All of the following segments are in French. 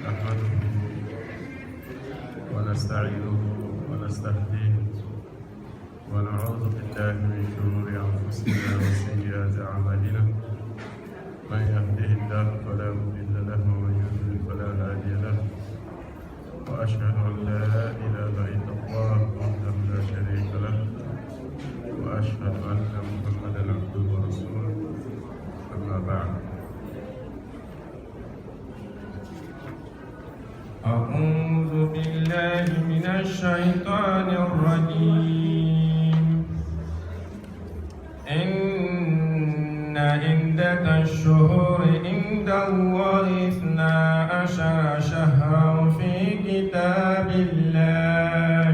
نحمده ونستعينه ونستهديه ونعوذ بالله من شرور أنفسنا وسيئات أعمالنا من يهده الله فلا مضل له ومن يضلل فلا هادي له وأشهد أن لا إله إلا الله وحده لا شريك له وأشهد أن محمدا عبده ورسوله أما بعد أعوذ بالله من الشيطان الرجيم إن عدة الشهور عند الله 12 شهرا في كتاب الله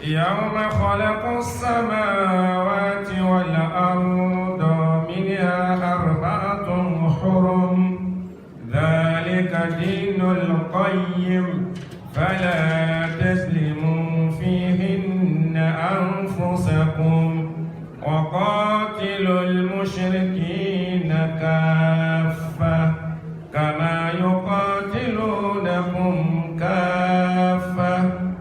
يوم خلق السماوات والأرض منها 4 حرم ذلك دين القيم فلا تظلموا فيهن أنفسكم وقاتلوا المشركين كافة كما يقاتلونكم كافة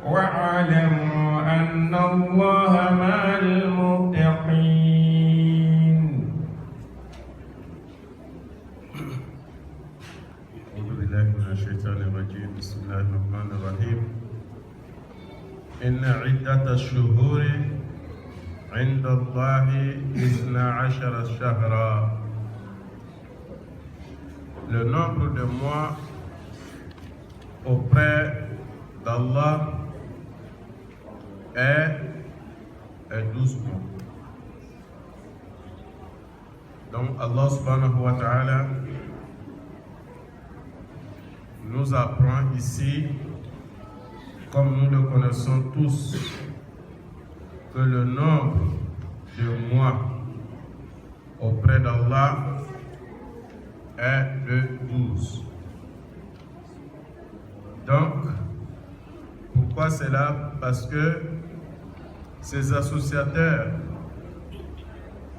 واعلموا أن الله مع المتقين. أعوذ بالله من الشيطان الرجيم بسم الله الرحمن الرحيم إن عدة الشهور عند الله 12 شهرا. Le nombre de mois auprès d'Allah est 12 mois. Donc Allah subhanahu wa ta'ala nous apprend ici, comme nous le connaissons tous, que le nombre de mois auprès d'Allah est de 12. Donc, pourquoi cela? Parce que ces associateurs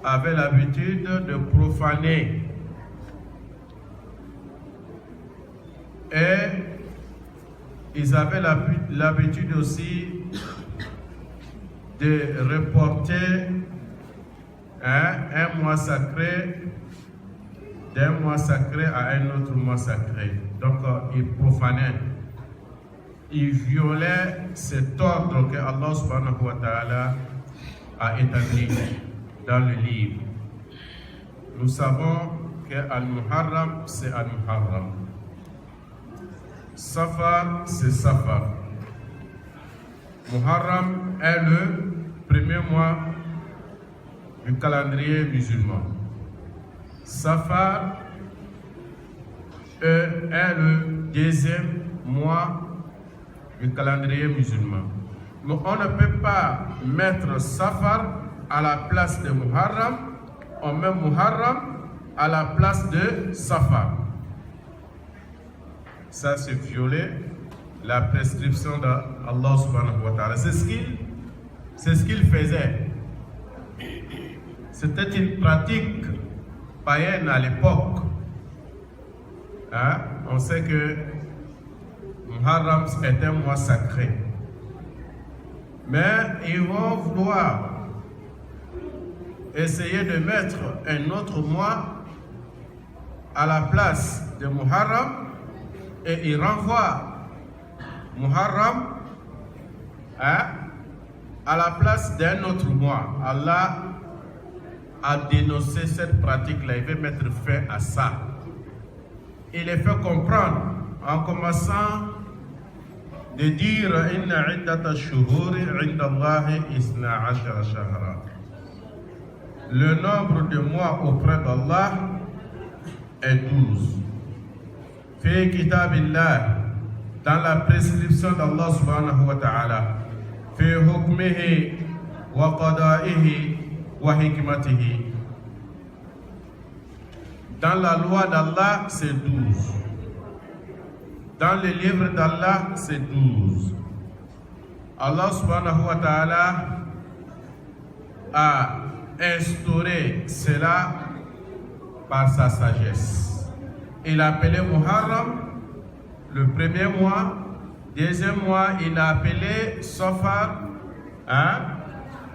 avaient l'habitude de profaner et ils avaient l'habitude aussi de reporter un mois sacré d'un mois sacré à un autre mois sacré. Donc ils profanaient, ils violaient cet ordre que Allah subhanahu wa ta'ala a établi dans le livre. Nous savons que Al-Muharram c'est Al-Muharram, Safar c'est Safar. Muharram est le premier mois du calendrier musulman. Safar est le deuxième mois du calendrier musulman. Mais on ne peut pas mettre Safar à la place de Muharram, on met Muharram à la place de Safar. Ça, c'est violer la prescription d'Allah subhanahu wa ta'ala. C'est ce qu'il faisait. C'était une pratique païenne à l'époque. On sait que Muharram est un mois sacré. Mais ils vont vouloir essayer de mettre un autre mois à la place de Muharram et ils renvoient Muharram à la place d'un autre mois. Allah a dénoncé cette pratique-là, il veut mettre fin à ça. Il les fait comprendre en commençant de dire Inna iddata shuhuri inda Allahi 12 shahra. Le nombre de mois auprès d'Allah est 12. Fi kitabillah, dans la prescription d'Allah subhanahu wa ta'ala, fi hukmihi wa qada'ihi wa hikmatihi. Dans la loi d'Allah, c'est 12. Dans le livre d'Allah, c'est 12. Allah subhanahu wa ta'ala a instauré cela par sa sagesse. Il a appelé Muharram le premier mois. Deuxième mois, il a appelé Safar,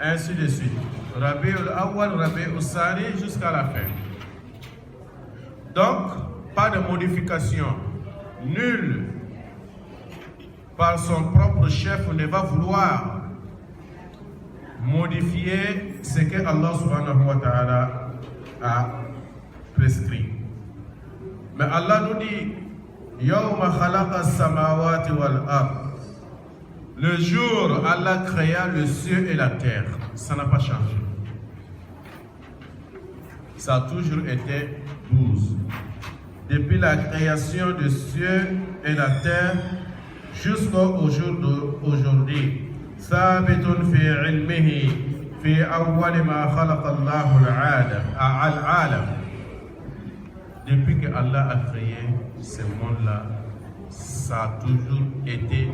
ainsi de suite. Rabi'ul Awwal, Rabi'ul Sani, jusqu'à la fin. Donc, pas de modification. Nul, par son propre chef, ne va vouloir modifier ce que Allah subhanahu wa ta'ala a prescrit. Mais Allah nous dit, Yawma khalaqa as-samawati wal ard. Le jour où Allah créa le ciel et la terre, ça n'a pas changé. Ça a toujours été 12. Depuis la création du ciel et la terre jusqu'au jour d'aujourd'hui. Thabitun fi ilmihi fi awwal ma khalaqa Allahu al-alam. Depuis que Allah a créé ce monde-là, ça a toujours été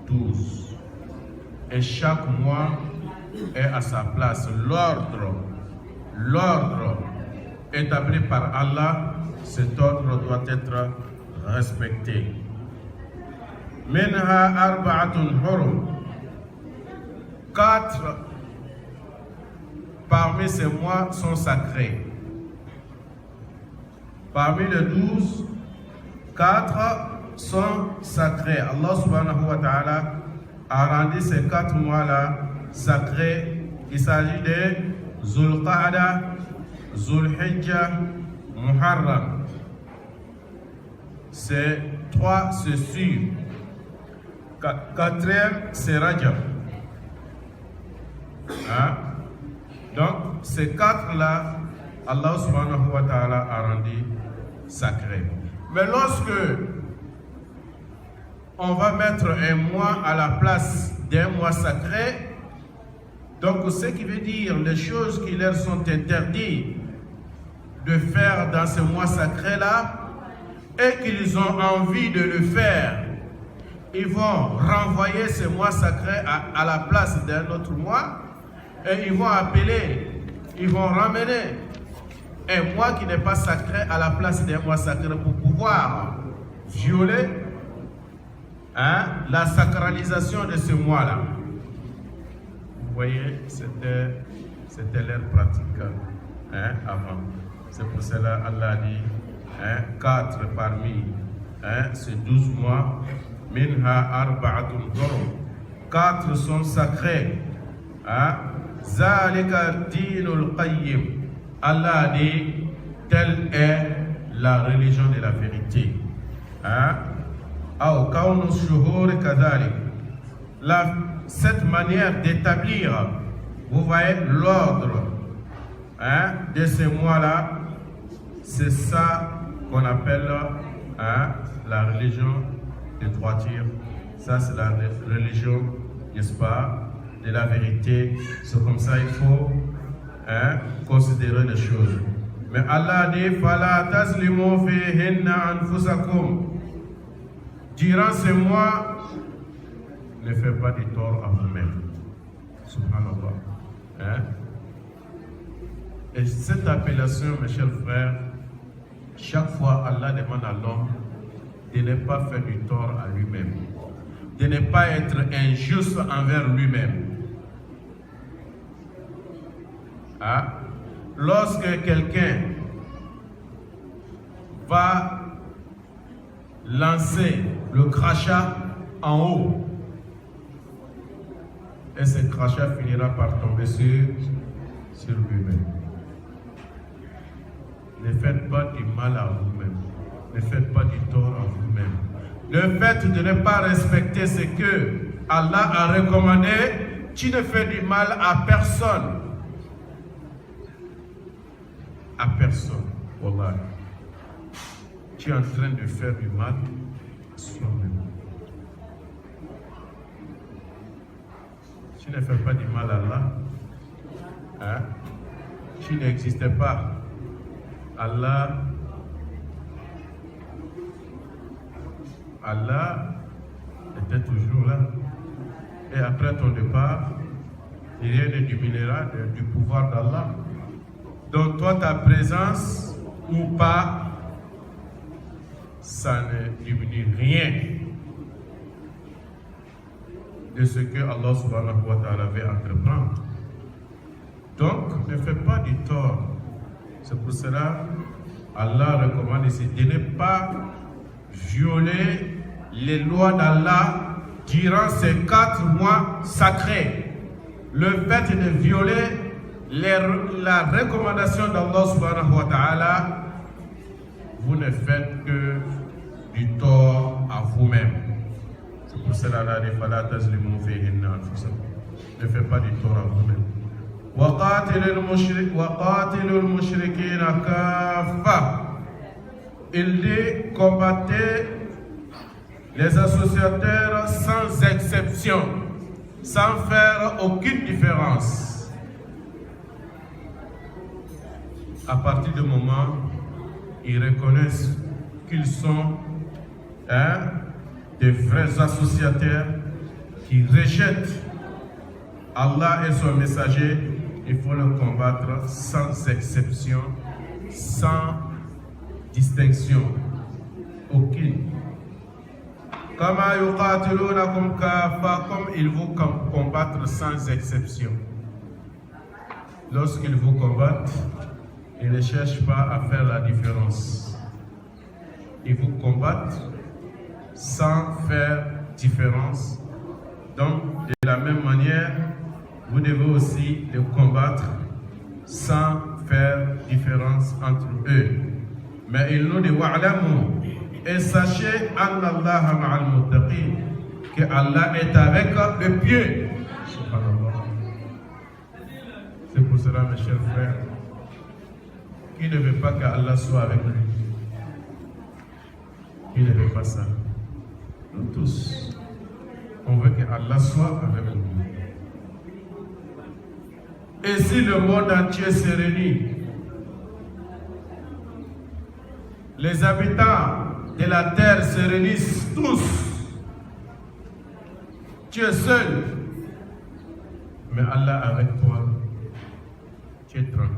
12. Et chaque mois est à sa place. L'ordre établi par Allah, cet ordre doit être respecté. Minha arba'atun hurum. 4 parmi ces mois sont sacrés. Parmi les 12, 4 sont sacrés. Allah subhanahu wa ta'ala a rendu ces 4 mois-là sacrés. Il s'agit de Zulqa'ada, Zulhijja, Muharram. Ces 3 se suivent. 4e, c'est Rajab. Donc, ces 4-là, Allah subhanahu wa ta'ala a rendu sacré. Mais lorsque on va mettre un mois à la place d'un mois sacré, donc ce qui veut dire les choses qui leur sont interdites de faire dans ce mois sacré-là et qu'ils ont envie de le faire, ils vont renvoyer ce mois sacré à la place d'un autre mois et ils vont appeler, ils vont ramener un mois qui n'est pas sacré à la place d'un mois sacré pour pouvoir violer la sacralisation de ce mois-là. Vous voyez, c'était leur pratique avant. C'est pour cela Allah a dit 4 parmi ces 12 mois, minha arba'atun hurum. 4 sont sacrés. Zalika dinul qayyim. Allah a dit, telle est la religion de la vérité. Cette manière d'établir, vous voyez l'ordre de ce mois-là, c'est ça qu'on appelle la religion de droiture. Ça, c'est la religion, n'est-ce pas, de la vérité. C'est comme ça il faut considérer les choses. Mais Allah dit fala tazlimu fihinna anfusakum. Durant ce mois, ne faites pas de tort à vous-même. Subhanallah. Et cette appellation, mes chers frères, chaque fois Allah demande à l'homme de ne pas faire du tort à lui-même, de ne pas être injuste envers lui-même. Lorsque quelqu'un va lancer le crachat en haut, et ce crachat finira par tomber sur lui-même. Ne faites pas du mal à vous-même, ne faites pas du tort à vous-même. Le fait de ne pas respecter ce que Allah a recommandé, tu ne fais du mal à personne. À personne. Wallah. Tu es en train de faire du mal à soi-même. Tu ne fais pas du mal à Allah. Tu n'existais pas. Allah était toujours là. Et après ton départ, rien ne diminuera du pouvoir d'Allah. Donc toi, ta présence ou pas, ça ne diminue rien de ce que Allah subhanahu wa ta'ala veut entreprendre. Donc, ne fais pas du tort. C'est pour cela Allah recommande ici de ne pas violer les lois d'Allah durant ces 4 mois sacrés. Le fait de violer la recommandation d'Allah subhanahu wa ta'ala, vous ne faites que du tort à vous-même. C'est pour cela que ne faites pas du tort à vous-même. وَقَاتِلُوا الْمُشْرِكِينَ كَافَّةً. Il dit, combattez les associateurs sans exception, sans faire aucune différence. À partir du moment où ils reconnaissent qu'ils sont des vrais associateurs qui rejettent Allah et son messager, il faut le combattre sans exception, sans distinction aucune. Comme ils vous combattent sans exception. Lorsqu'ils vous combattent, ils ne cherchent pas à faire la différence. Ils vous combattent sans faire différence. Donc, de la même manière, vous devez aussi les combattre sans faire différence entre eux. Mais il nous dit wa'lamu, et sachez annallaha ma'al muttaqin, que Allah est avec le pieux. Subhanallah. C'est pour cela, mes chers frères, qui ne veut pas qu'Allah soit avec lui? Qui ne veut pas ça? Nous tous, on veut qu'Allah soit avec nous. Et si le monde entier se réunit, les habitants de la terre se réunissent tous, tu es seul, mais Allah avec toi, tu es tranquille.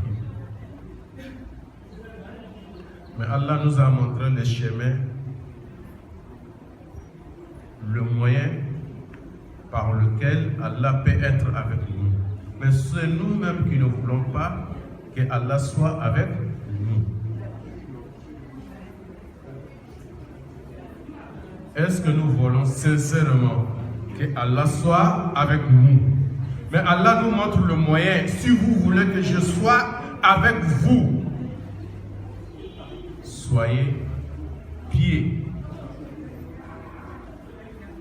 Mais Allah nous a montré le chemin, le moyen par lequel Allah peut être avec nous. Mais c'est nous-mêmes qui ne voulons pas que Allah soit avec nous. Est-ce que nous voulons sincèrement que Allah soit avec nous? Mais Allah nous montre le moyen. Si vous voulez que je sois avec vous, soyez pieux.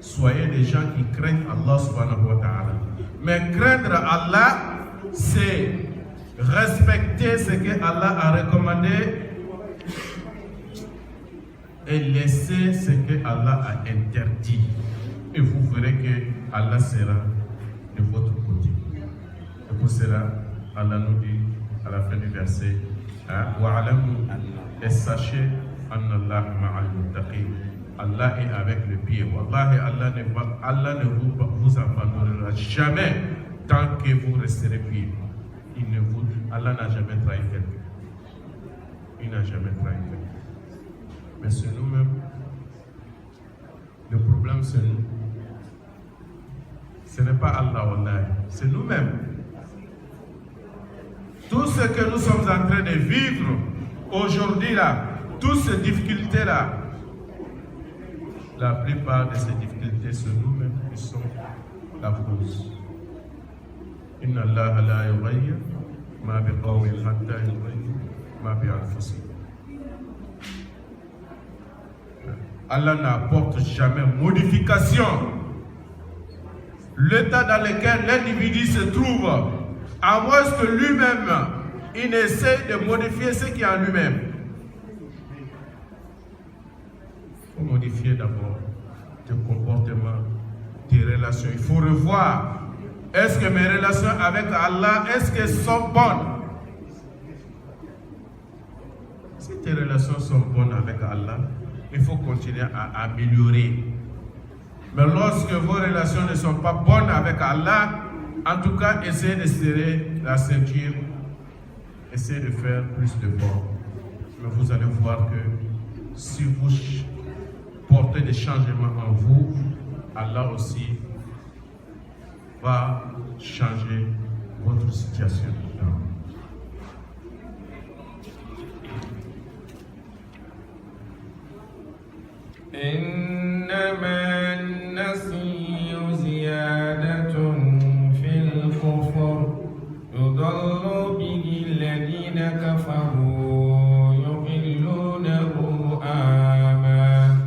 Soyez des gens qui craignent Allah subhanahu wa ta'ala. Mais craindre Allah, c'est respecter ce que Allah a recommandé et laisser ce que Allah a interdit. Et vous verrez que Allah sera de votre côté. Et pour cela, Allah nous dit à la fin du verset, wa'alamu, et sachez annallaha ma'al muttaqin. Allah est avec le pied. Wallahi, Allah ne vous abandonnera jamais tant que vous resterez pieds. Allah n'a jamais trahi quelqu'un. Il n'a jamais trahi quelqu'un. Mais c'est nous-mêmes. Le problème, c'est nous. Ce n'est pas Allah, wallahi. C'est nous-mêmes. Tout ce que nous sommes en train de vivre aujourd'hui, là, toutes ces difficultés-là, la plupart de ces difficultés, c'est nous-mêmes qui sommes la cause. Inna Allah la yughayyir ma biqawmin hatta yughayyir ma bi anfusihim. Allah n'apporte jamais modification. L'état dans lequel l'individu se trouve, à moins que lui-même, il essaie de modifier ce qui est en lui-même. Il faut modifier d'abord tes comportements, tes relations. Il faut revoir, est-ce que mes relations avec Allah, est-ce qu'elles sont bonnes? Si tes relations sont bonnes avec Allah, il faut continuer à améliorer. Mais lorsque vos relations ne sont pas bonnes avec Allah, en tout cas, essayez de serrer la ceinture, essayez de faire plus de bon. Mais vous allez voir que si vous portez des changements en vous, Allah aussi va changer votre situation. إنما النسي زيادة في الكفر يضل به الذين كفروا يحلونه عاما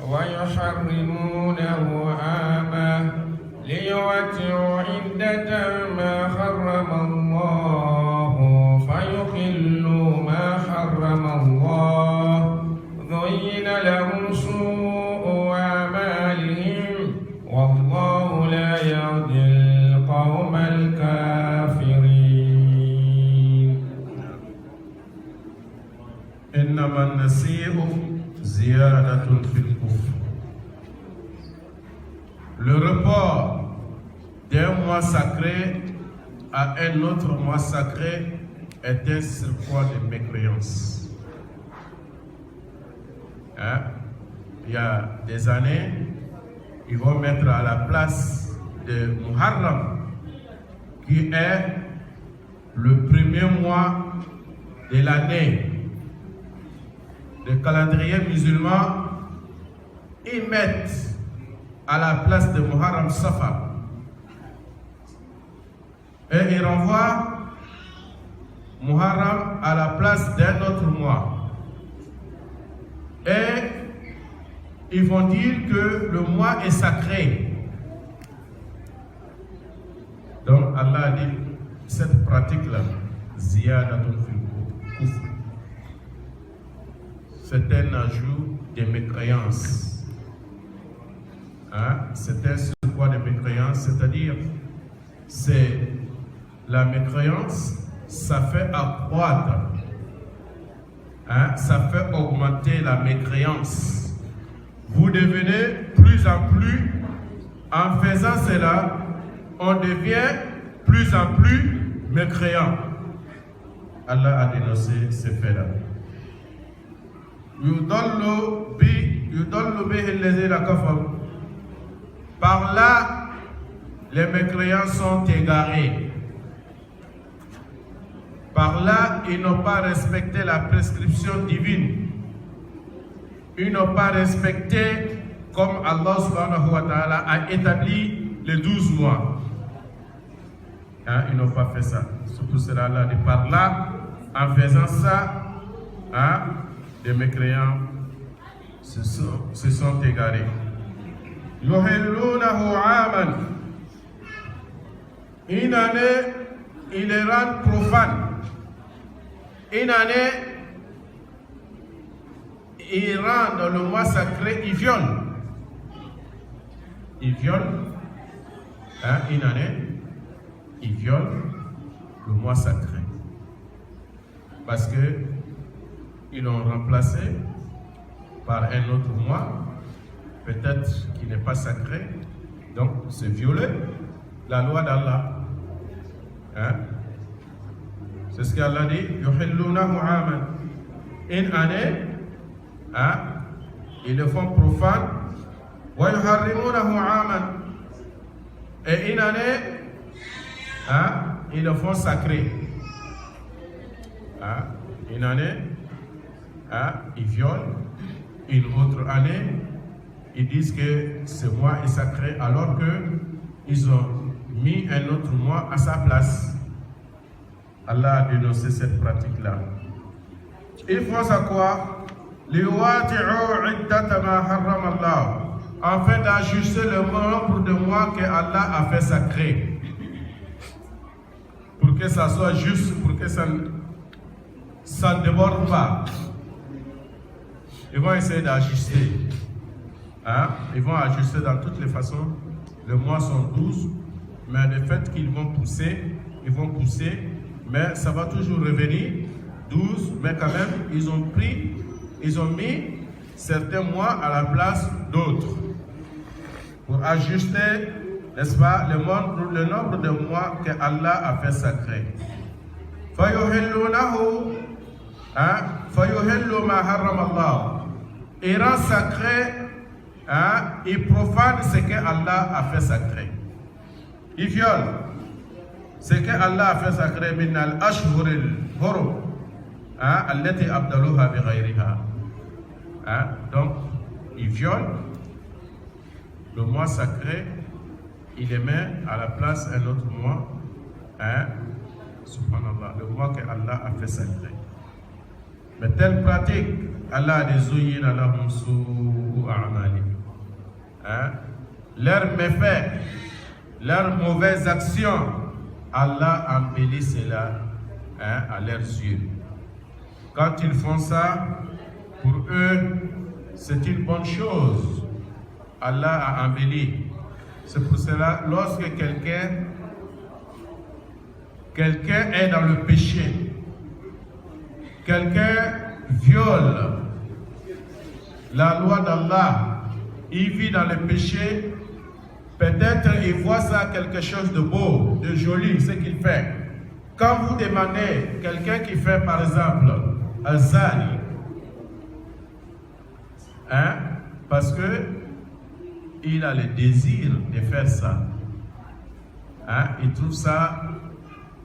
ويحرمونه عاما ليواتوا عدة ما حرم الله فيحلوا ما حرم الله زين لهم سوء أعمالهم والله لا يهدي القوم الكافرين. إنما النسيء زيادة في الكفر. Le report d'un mois sacré à un autre mois sacré est un surcroît de mécréance. Hein? Il y a des années, ils vont mettre à la place de Muharram, qui est le premier mois de l'année. Le calendrier musulman, ils mettent à la place de Muharram Safar. Et ils renvoient Muharram à la place d'un autre mois. Et ils vont dire que le mois est sacré. Donc Allah a dit, cette pratique-là, ziyadatun fil kufr, c'est un ajout de mécréance. Hein? C'est un surcroît de mécréance, c'est-à-dire, c'est la mécréance, ça fait accroître, hein? Ça fait augmenter la mécréance. Vous devenez plus en plus, en faisant cela, on devient plus en plus mécréant. Allah a dénoncé ces faits-là. Par là, les mécréants sont égarés. Par là, ils n'ont pas respecté la prescription divine. Ils n'ont pas respecté comme Allah subhanahu wa ta'ala a établi les 12 mois. Hein, ils n'ont pas fait ça. C'est pour cela Allah dit par là, en faisant ça, hein, les mécréants se sont égarés. Yuhillunahu aman. Une année, ils les rendent profanes. Une année, ils rendent le mois sacré, ils violent. Ils violent, hein, une année, ils violent le mois sacré. Parce que ils l'ont remplacé par un autre mois, peut-être qui n'est pas sacré. Donc, c'est violer la loi d'Allah. Hein? C'est ce qu'Allah dit. Yuhillunahu aman. Une année, hein, ils le font profane. Wa yuharrimunahu aman. Et une année, hein, ils le font sacré. Hein? Une année, hein, ils violent. Une autre année, ils disent que ce mois est sacré alors qu'ils ont mis un autre mois à sa place. Allah a dénoncé cette pratique-là. Ils font ça quoi? Afin d'ajuster le nombre de mois que Allah a fait sacré. Pour que ça soit juste, pour que ça ne déborde pas. Ils vont essayer d'ajuster. Hein? Ils vont ajuster dans toutes les façons. Les mois sont 12, mais le fait qu'ils vont pousser, ils vont pousser, mais ça va toujours revenir 12, mais quand même, ils ont mis certains mois à la place d'autres. Pour ajuster, n'est-ce pas, le nombre de mois que Allah a fait sacré. Fayuhillunahu, fayuhillu ma harram Allah. il rend sacré, il profane ce que Allah a fait sacré. Il viole ce que Allah a fait sacré min al-ashhur al-hurum allati abdaluha bi ghayriha. Donc, il viole le mois sacré, il les met à la place un autre mois, subhanallah, le mois que Allah a fait sacré. Mais telle pratique, Allah a des ouïnes à la moussou a'mali. Leurs méfaits, leurs mauvaises actions, Allah embellit cela à leurs yeux. Quand ils font ça, pour eux, c'est une bonne chose. Allah a embelli. C'est pour cela, lorsque quelqu'un est dans le péché, quelqu'un viole la loi d'Allah, il vit dans le péché, peut-être il voit ça quelque chose de beau, de joli, ce qu'il fait. Quand vous demandez quelqu'un qui fait par exemple un zani, parce que il a le désir de faire ça, il trouve ça,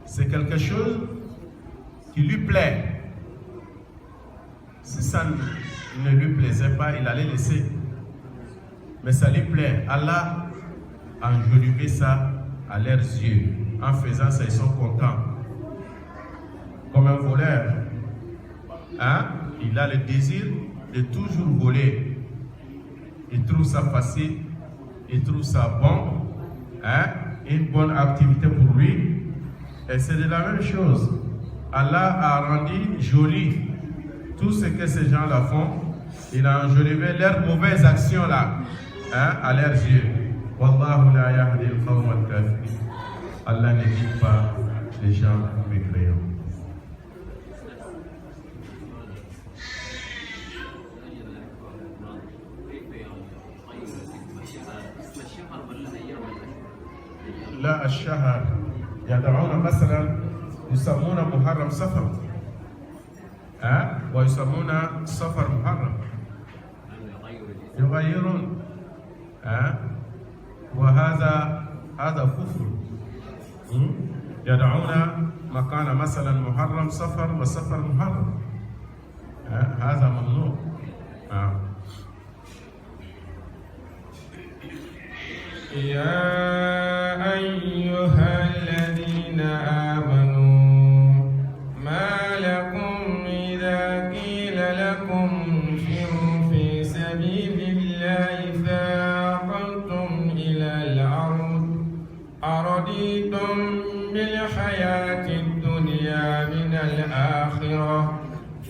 c'est quelque chose qui lui plaît. Si ça ne lui plaisait pas, il allait laisser. Mais ça lui plaît. Allah a enjolivé ça à leurs yeux. En faisant ça, ils sont contents. Comme un voleur. Il a le désir de toujours voler. Il trouve ça facile. Il trouve ça bon. Une bonne activité pour lui. Et c'est de la même chose. Allah a rendu joli tout ce que ces gens-là font. Il a enjolivé leurs mauvaises actions-là à leurs yeux. Wallahu la yahdi al-qawm al-kafirin. Allah ne guide pas les gens mécréants. لا الشهر يدعون مثلا يسمون محرم سفر ويسمون سفر محرم يغيرون وهذا كفر يدعون مكان مثلا محرم سفر وسفر محرم هذا ممنوع. يا أيها الذين آمنوا ما لكم إذا قيل لكم انفروا في سبيل الله ثاقلتم إلى الأرض أرضيتم بالحياة الدنيا من الآخرة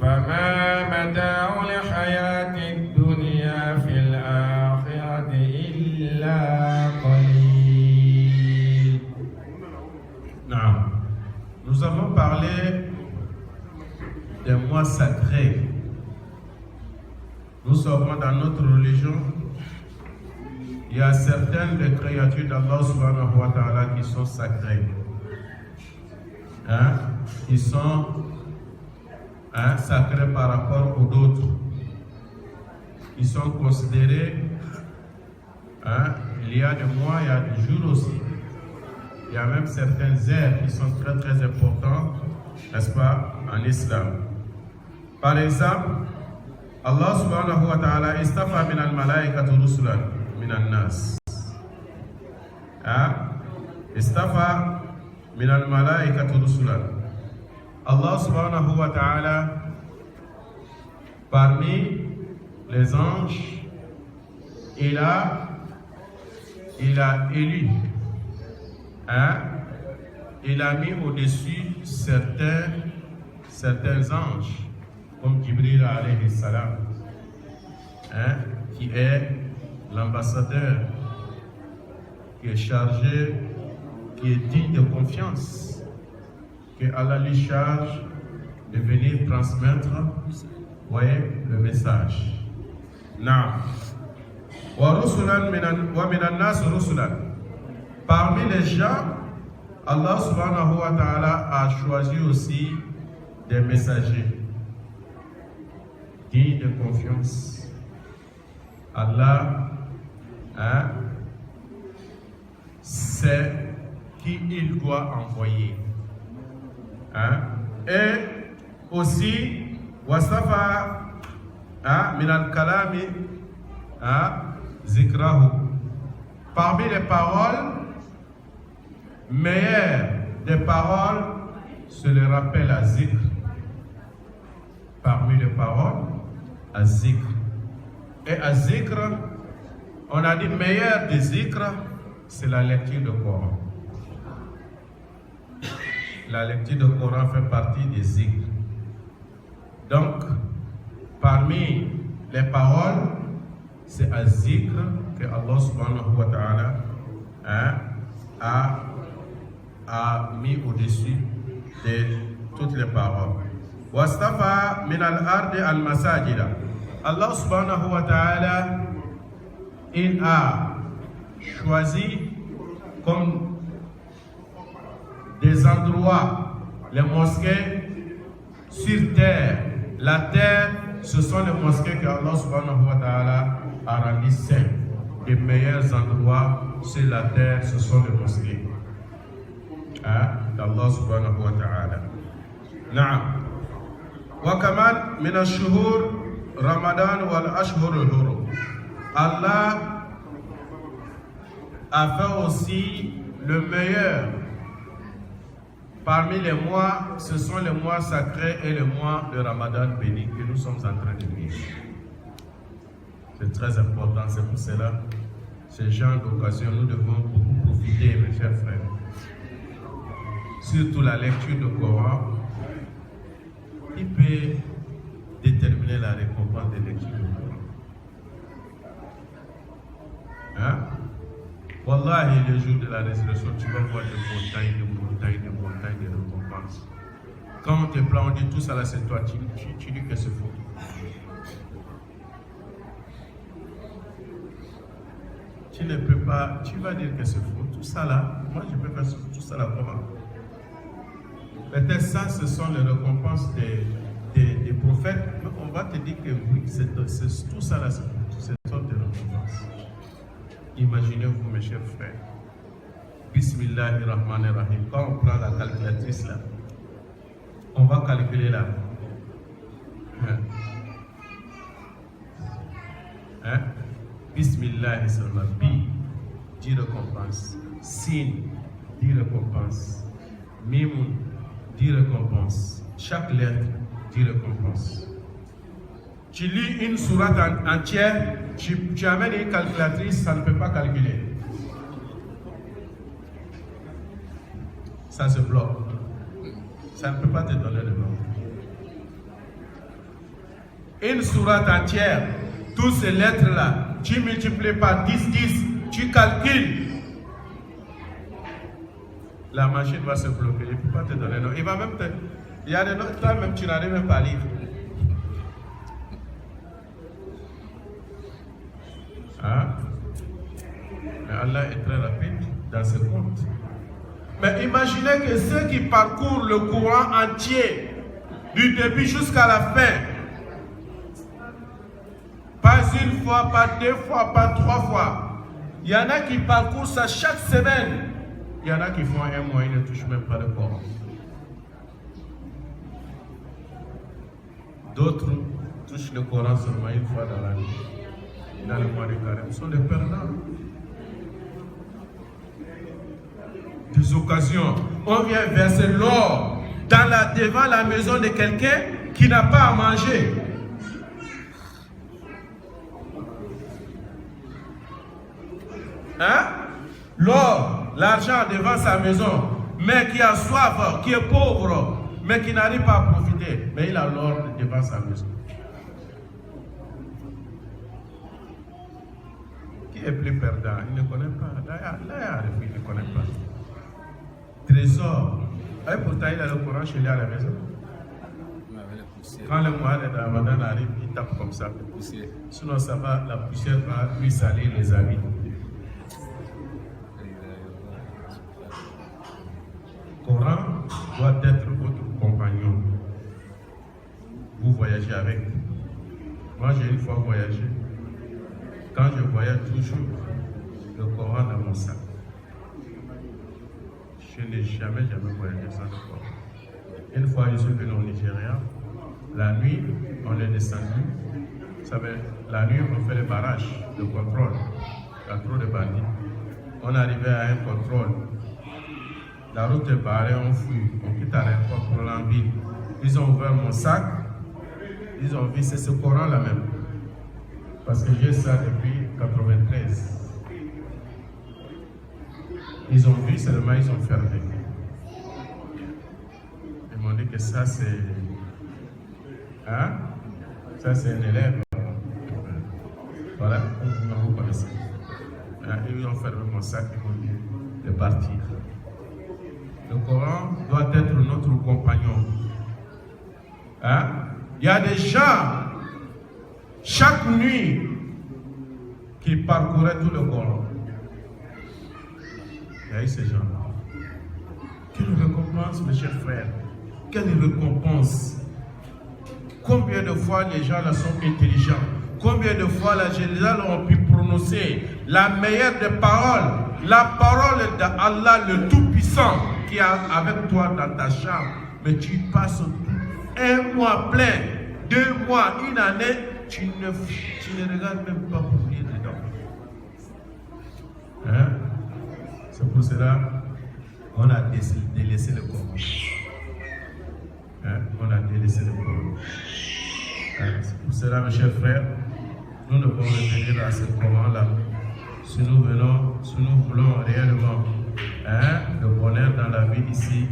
فما متاع الحياة الدنيا في الآخرة إلا قليل. Non. Nous avons parlé des mois sacrés. Nous savons dans notre religion, il y a certaines des créatures d'Allah subhanahu wa ta'ala qui sont sacrées. Qui sont sacrés par rapport aux autres. Ils sont considérés, il y a des mois, il y a des jours aussi. Il y a même certaines heures qui sont très très importantes, n'est-ce pas, en islam. Par exemple, Allah subhanahu wa ta'ala istafa min al-malaikati rusulan min al-nas. Istafa min al-malaikati rusulan. Allah subhanahu wa ta'ala, parmi les anges, il a élu, il a mis au-dessus certains anges, comme Jibril alayhi salam, qui est l'ambassadeur, qui est chargé, qui est digne de confiance, que Allah lui charge de venir transmettre, voyez, le message. Parmi les gens, Allah subhanahu wa ta'ala a choisi aussi des messagers dignes de confiance, Allah sait qui il doit envoyer. Et aussi, wasafa min al-kalami zikrahu. Parmi les paroles, meilleures des paroles, se le rappelle à zikr. Parmi les paroles, à zikr. Et à zikr, on a dit meilleur des zikr, c'est la lecture du Coran. La lecture du Coran fait partie des zikr. Donc, parmi les paroles, c'est à zikr que Allah subhanahu wa ta'ala a mis au-dessus de toutes les paroles. Wastafa min al-ardi al-masajida. Allah subhanahu wa ta'ala, il a choisi comme des endroits, les mosquées sur terre. La terre, ce sont les mosquées que Allah subhanahu wa ta'ala a rendu saints. Les meilleurs endroits sur la terre, ce sont les mosquées d'Allah subhanahu wa ta'ala. Na'am. Wa kaman min ash-shuhur Ramadan wal ashhur al-hurum. Allah a fait aussi le meilleur parmi les mois, ce sont les mois sacrés et les mois de Ramadan béni que nous sommes en train de vivre. C'est très important, c'est pour cela, ce genre d'occasion, nous devons beaucoup profiter, mes chers frères. Surtout la lecture du Coran, qui peut déterminer la récompense de lecture du Coran. Wallahi, le jour de la résurrection, tu vas voir des montagnes de récompenses. Quand on te plaint, on dit tout ça là, c'est toi, tu dis que c'est faux. Tu ne peux pas, tu vas dire que c'est faux. Tout ça là, moi je peux faire tout ça là comment? Peut-être ça, ce sont les récompenses des prophètes. On va te dire que oui, tout ça là, c'est sorte de récompense. Imaginez-vous, mes chers frères. Bismillahirrahmanirrahim. Quand on prend la calculatrice là, on va calculer là. Bismillah seulement. Bi, 10 récompenses. Sin, 10 récompenses. Mimoun, 10 récompenses. Chaque lettre, 10 récompenses. Tu lis une sourate entière, tu amènes une calculatrice, ça ne peut pas calculer. Ça se bloque. Ça ne peut pas te donner le nom. Une sourate entière, toutes ces lettres-là, tu multiplies par 10, tu calcules. La machine va se bloquer, il ne peut pas te donner le nom. Il va même te... Il y a des notes, toi même tu n'arrives même pas à lire. Mais Allah est très rapide dans ses comptes. Mais imaginez que ceux qui parcourent le Coran entier, du début jusqu'à la fin, pas une fois, pas deux fois, pas trois fois. Il y en a qui parcourent ça chaque semaine. Il y en a qui font un mois, ils ne touchent même pas le Coran. D'autres touchent le Coran seulement une fois dans l'année. Dans le mois de carême, sont des perdants. Des occasions, on vient verser l'or devant la maison de quelqu'un qui n'a pas à manger. L'or, l'argent devant sa maison, mais qui a soif, qui est pauvre, mais qui n'arrive pas à profiter, mais il a l'or devant sa maison. Qui est plus perdant? Il ne connaît pas. Là, il ne connaît pas. Trésor. Et pourtant, il a le Coran chez lui à la maison. Quand le mois de Ramadan arrive, il tape comme ça. Sinon, ça va, la poussière va lui salir les amis. Coran doit être votre compagnon. Vous voyagez avec. Moi, j'ai une fois voyagé. quand je voyais toujours le Coran dans mon sac. Je n'ai jamais voyagé sans le Coran. Une fois, je suis venu au Nigeria. La nuit, on est descendu. Vous savez, la nuit, on fait le barrage, le contrôle. Il y a trop de bandits. On arrivait à un contrôle. La route est barrée, on fuit. On quitte à l'aéroport pour l'envie. Ils ont ouvert mon sac. Ils ont vu, c'est ce Coran-là même. Parce que j'ai ça depuis 1993. Ils ont vu, seulement ils ont fermé. Ils m'ont dit que ça c'est... Hein? Ça c'est un élève. Voilà, vous connaissez. Ils ont fermé mon sac et m'ont dit de partir. Le Coran doit être notre compagnon. Hein? Il y a des gens, chaque nuit, qui parcouraient tout le Coran. Il y a eu ces gens-là. Quelle récompense, mes chers frères? Quelle récompense? Combien de fois les gens là sont intelligents? Combien de fois les gens ont pu prononcer la meilleure des paroles, la parole d'Allah le Tout-Puissant qui est avec toi dans ta chambre, mais tu passes un mois plein, 2 mois, une année, tu ne regardes même pas pour lire dedans. Hein? C'est pour cela qu'on a délaissé le Coran. Hein? On a délaissé le Coran. Hein? C'est pour cela, mes chers frères, nous devons revenir à ce Coran-là. Si nous voulons réellement le bonheur dans la vie ici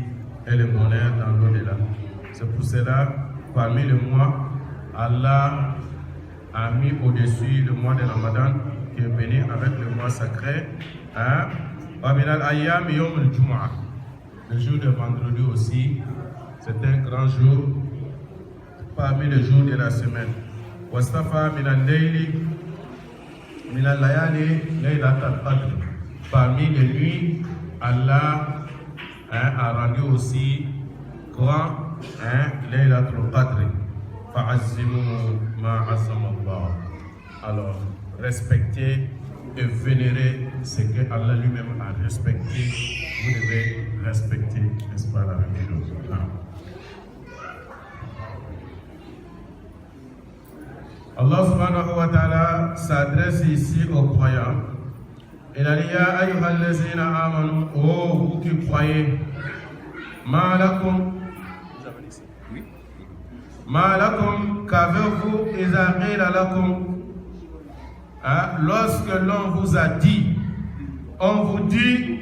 et le bonheur dans l'au-delà. C'est pour cela, parmi les mois, Allah a mis au-dessus le mois de Ramadan, qui est venu avec le mois sacré. Le jour de vendredi aussi, c'est un grand jour parmi les jours de la semaine. Parmi les nuits, Allah a rendu aussi grand Laylatul Qadr. Alors, respectez et vénérer ce que Allah lui-même a respecté. Vous devez respecter, n'est-ce pas, la même chose. Allah subhanahu wa ta'ala s'adresse ici aux croyants. Il a dit, Ya ayyuhal lazina amanu, oh vous qui croyez, ma lakum, qu'avez-vous iza qila lakum, lorsque l'on vous a dit, on vous dit,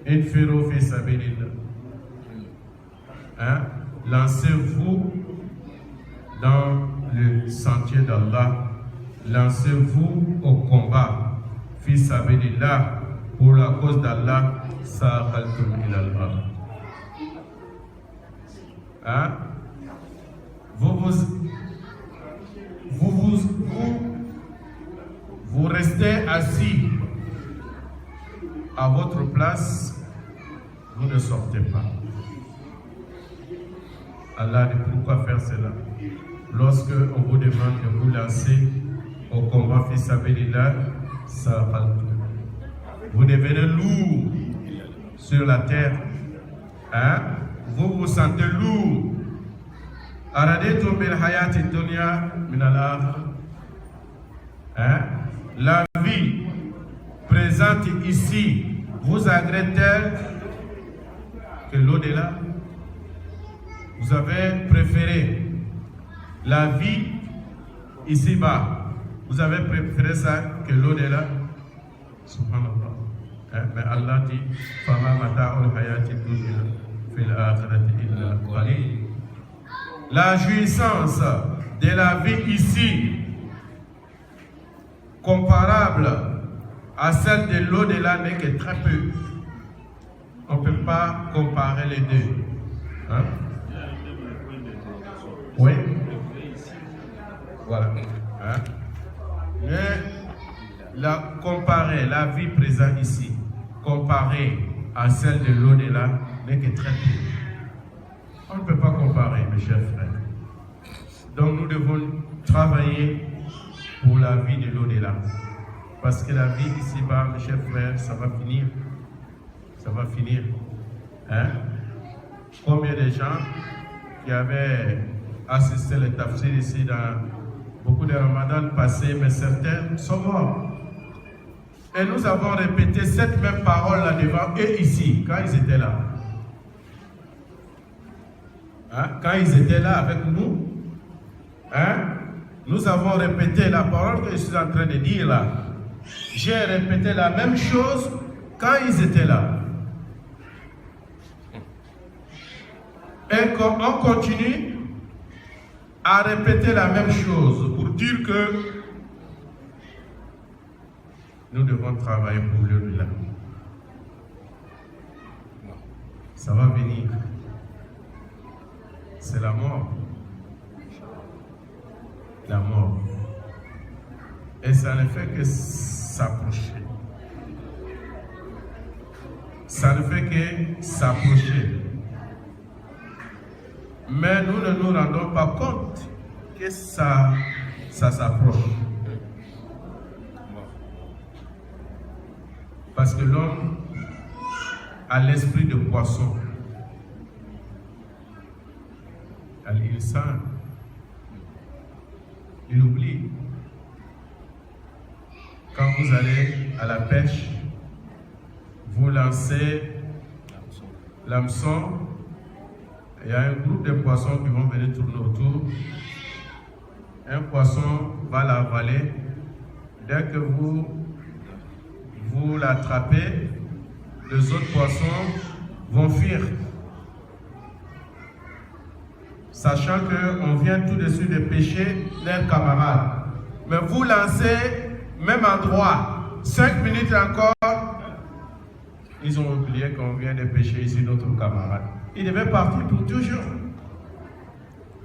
infiru fi sabilillah, lancez-vous dans le sentier d'Allah, lancez-vous au combat, fi sabilillah, pour la cause d'Allah, sa'aqaltum ila al-ard. Vous restez assis à votre place, vous ne sortez pas. Allah dit pourquoi faire cela? Lorsque on vous demande de vous lancer au combat fi sabilillah, vous devenez lourd sur la terre. Vous vous sentez lourd. Araditum bil hayati dunya min al-akhirah. La vie présente ici vous agrée-t-elle que l'au-delà? Vous avez préféré la vie ici-bas, vous avez préféré ça que l'au-delà? Subhanallah. Mais Allah dit, Fama mata'ul hayati dunya fil akhirati illa qalil. La jouissance de la vie ici, comparable à celle de l'au-delà, n'est que très peu. On ne peut pas comparer les deux. Oui. Voilà. Mais comparer la vie présente ici, comparée à celle de l'au-delà, n'est que très peu. On ne peut pas comparer, mes chers frères. Donc nous devons travailler pour la vie de l'au-delà. Parce que la vie ici-bas, mes chers frères, ça va finir. Ça va finir. Hein? Combien de gens qui avaient assisté le tafsir ici dans beaucoup de ramadans passés, mais certains sont morts. Et nous avons répété cette même parole là devant eux ici, quand ils étaient là. Hein? Quand ils étaient là avec nous, hein? Nous avons répété la parole que je suis en train de dire là. J'ai répété la même chose quand ils étaient là. Et on continue à répéter la même chose pour dire que nous devons travailler pour l'au-delà. Ça va venir. C'est la mort. La mort. Et ça ne fait que s'approcher. Ça ne fait que s'approcher. Mais nous ne nous rendons pas compte que ça s'approche. Parce que l'homme a l'esprit de poisson. Al-insan. Il oublie. Quand vous allez à la pêche, vous lancez l'hameçon, il y a un groupe de poissons qui vont venir tourner autour. Un poisson va l'avaler. Dès que vous l'attrapez, les autres poissons vont fuir. Sachant qu'on vient tout de suite de pêcher leurs camarades. Mais vous lancez même endroit, 5 minutes encore, ils ont oublié qu'on vient de pêcher ici notre camarade. Ils devaient partir pour toujours.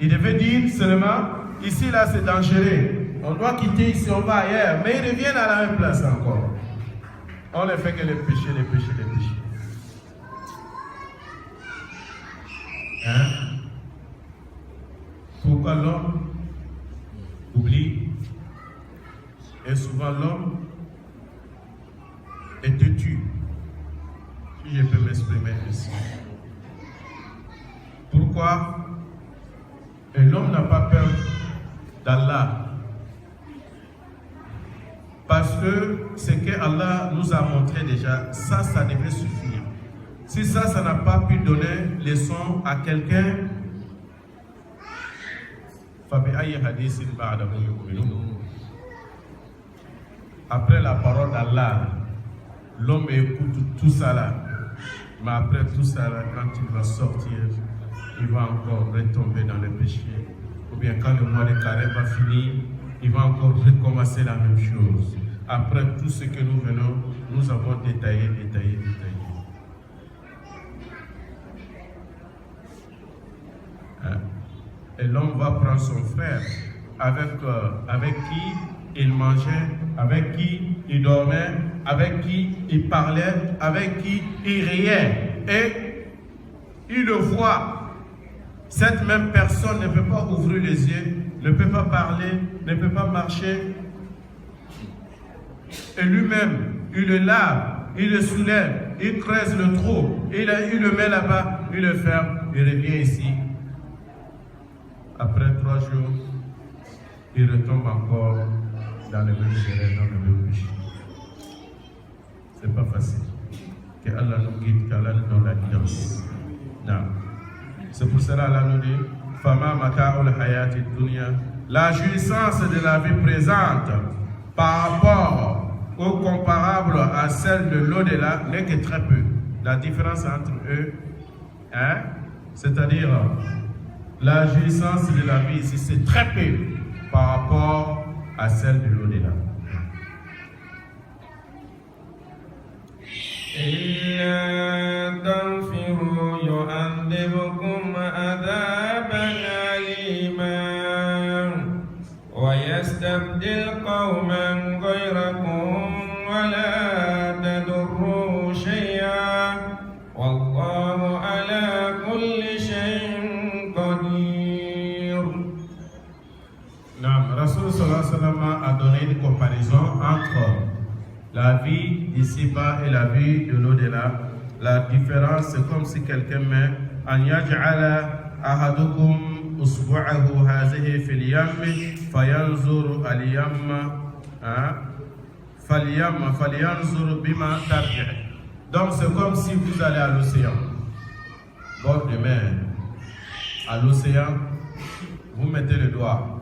Ils devaient dire seulement, ici là c'est dangereux, on doit quitter ici, on va ailleurs, mais ils reviennent à la même place encore. On ne fait que les pécher, les pécher, les pécher. Hein? Pourquoi l'homme oublie? Et souvent l'homme est têtu. Si je peux m'exprimer ainsi. Pourquoi? Et l'homme n'a pas peur d'Allah. Parce que ce que Allah nous a montré déjà, ça devait suffire. Si ça n'a pas pu donner leçon à quelqu'un, après la parole d'Allah, l'homme écoute tout ça là. Mais après tout ça là, quand il va sortir, il va encore retomber dans le péché. Ou bien quand le mois de carême va finir, il va encore recommencer la même chose. Après tout ce que nous venons, nous avons détaillé. Et l'homme va prendre son frère avec qui il mangeait, avec qui il dormait, avec qui il parlait, avec qui il riait. Et il le voit. Cette même personne ne peut pas ouvrir les yeux, ne peut pas parler, ne peut pas marcher. Et lui-même, il le lave, il le soulève, il creuse le trou, il le met là-bas, il le ferme, il revient ici. Après 3 jours, il retombe encore dans le même erreur, dans le même péché. C'est pas facile. Que Allah nous guide, qu'Allah nous donne la guidance. Non. C'est pour cela Allah nous dit Fama mata'ul hayati dunya. La jouissance de la vie présente par rapport au comparable à celle de l'au-delà n'est que très peu. La différence entre eux, hein, c'est-à-dire la jouissance de la vie ici, c'est très peu par rapport à celle de l'au-delà. ويستبدل قوما غيركم ولا تضروا شيئا والله على كل شيء قدير. نعم رسول صلى الله عليه sallam a donné une comparaison entre la vie d'ici-bas et la vie de l'au-delà. La différence, c'est comme si quelqu'un met an yaj'ala ahadukum usbu'ahu hazihi fil yammi fayanzur al-yamma falyanzur bima tarji'. Donc c'est comme si vous allez à l'océan, bord de mer. À l'océan, vous mettez le doigt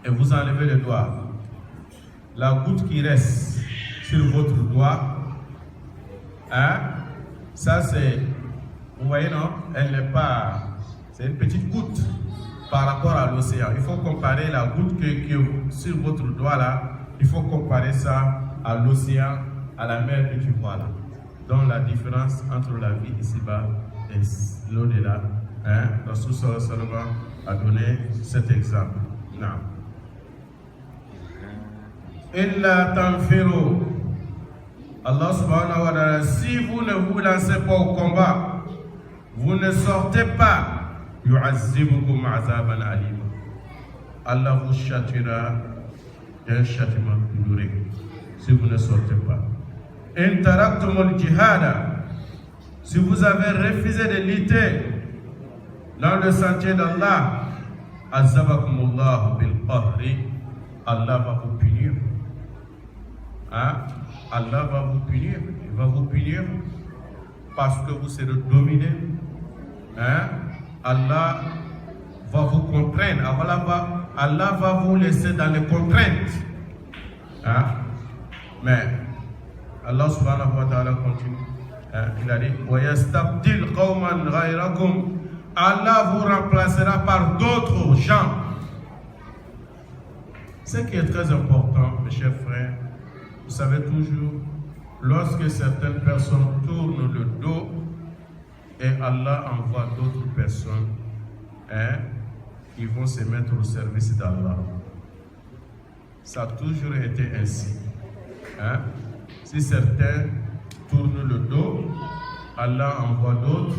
et vous enlevez le doigt. La goutte qui reste sur votre doigt, ça c'est, vous voyez non, elle n'est pas, c'est une petite goutte par rapport à l'océan. Il faut comparer la goutte qui est sur votre doigt là, il faut comparer ça à l'océan, à la mer que tu vois là. Donc la différence entre la vie ici-bas et l'au-delà, Rasul sallallahu alayhi wa sallam a donné cet exemple. Non. Illa tanfiru. Allah subhanahu wa ta'ala, si vous ne vous lancez pas au combat, vous ne sortez pas, yu'azzibukum azaban alima. Allah vous châtiera d'un châtiment douloureux si vous ne sortez pas. In taraktumul jihada, si vous avez refusé de lutter dans le sentier d'Allah, azabakumullahu bil qahri, Allah va vous punir. Allah va vous punir, il va vous punir parce que vous serez dominé. Allah va vous contraindre, Allah va vous laisser dans les contraintes. Mais Allah subhanahu wa ta'ala continue. Il a dit وَيَسْتَبْدِلْ قَوْمًا غَيْرَكُمْ. Allah vous remplacera par d'autres gens. Ce qui est très important, mes chers frères, vous savez toujours, lorsque certaines personnes tournent le dos et Allah envoie d'autres personnes, ils vont se mettre au service d'Allah. Ça a toujours été ainsi. Si certains tournent le dos, Allah envoie d'autres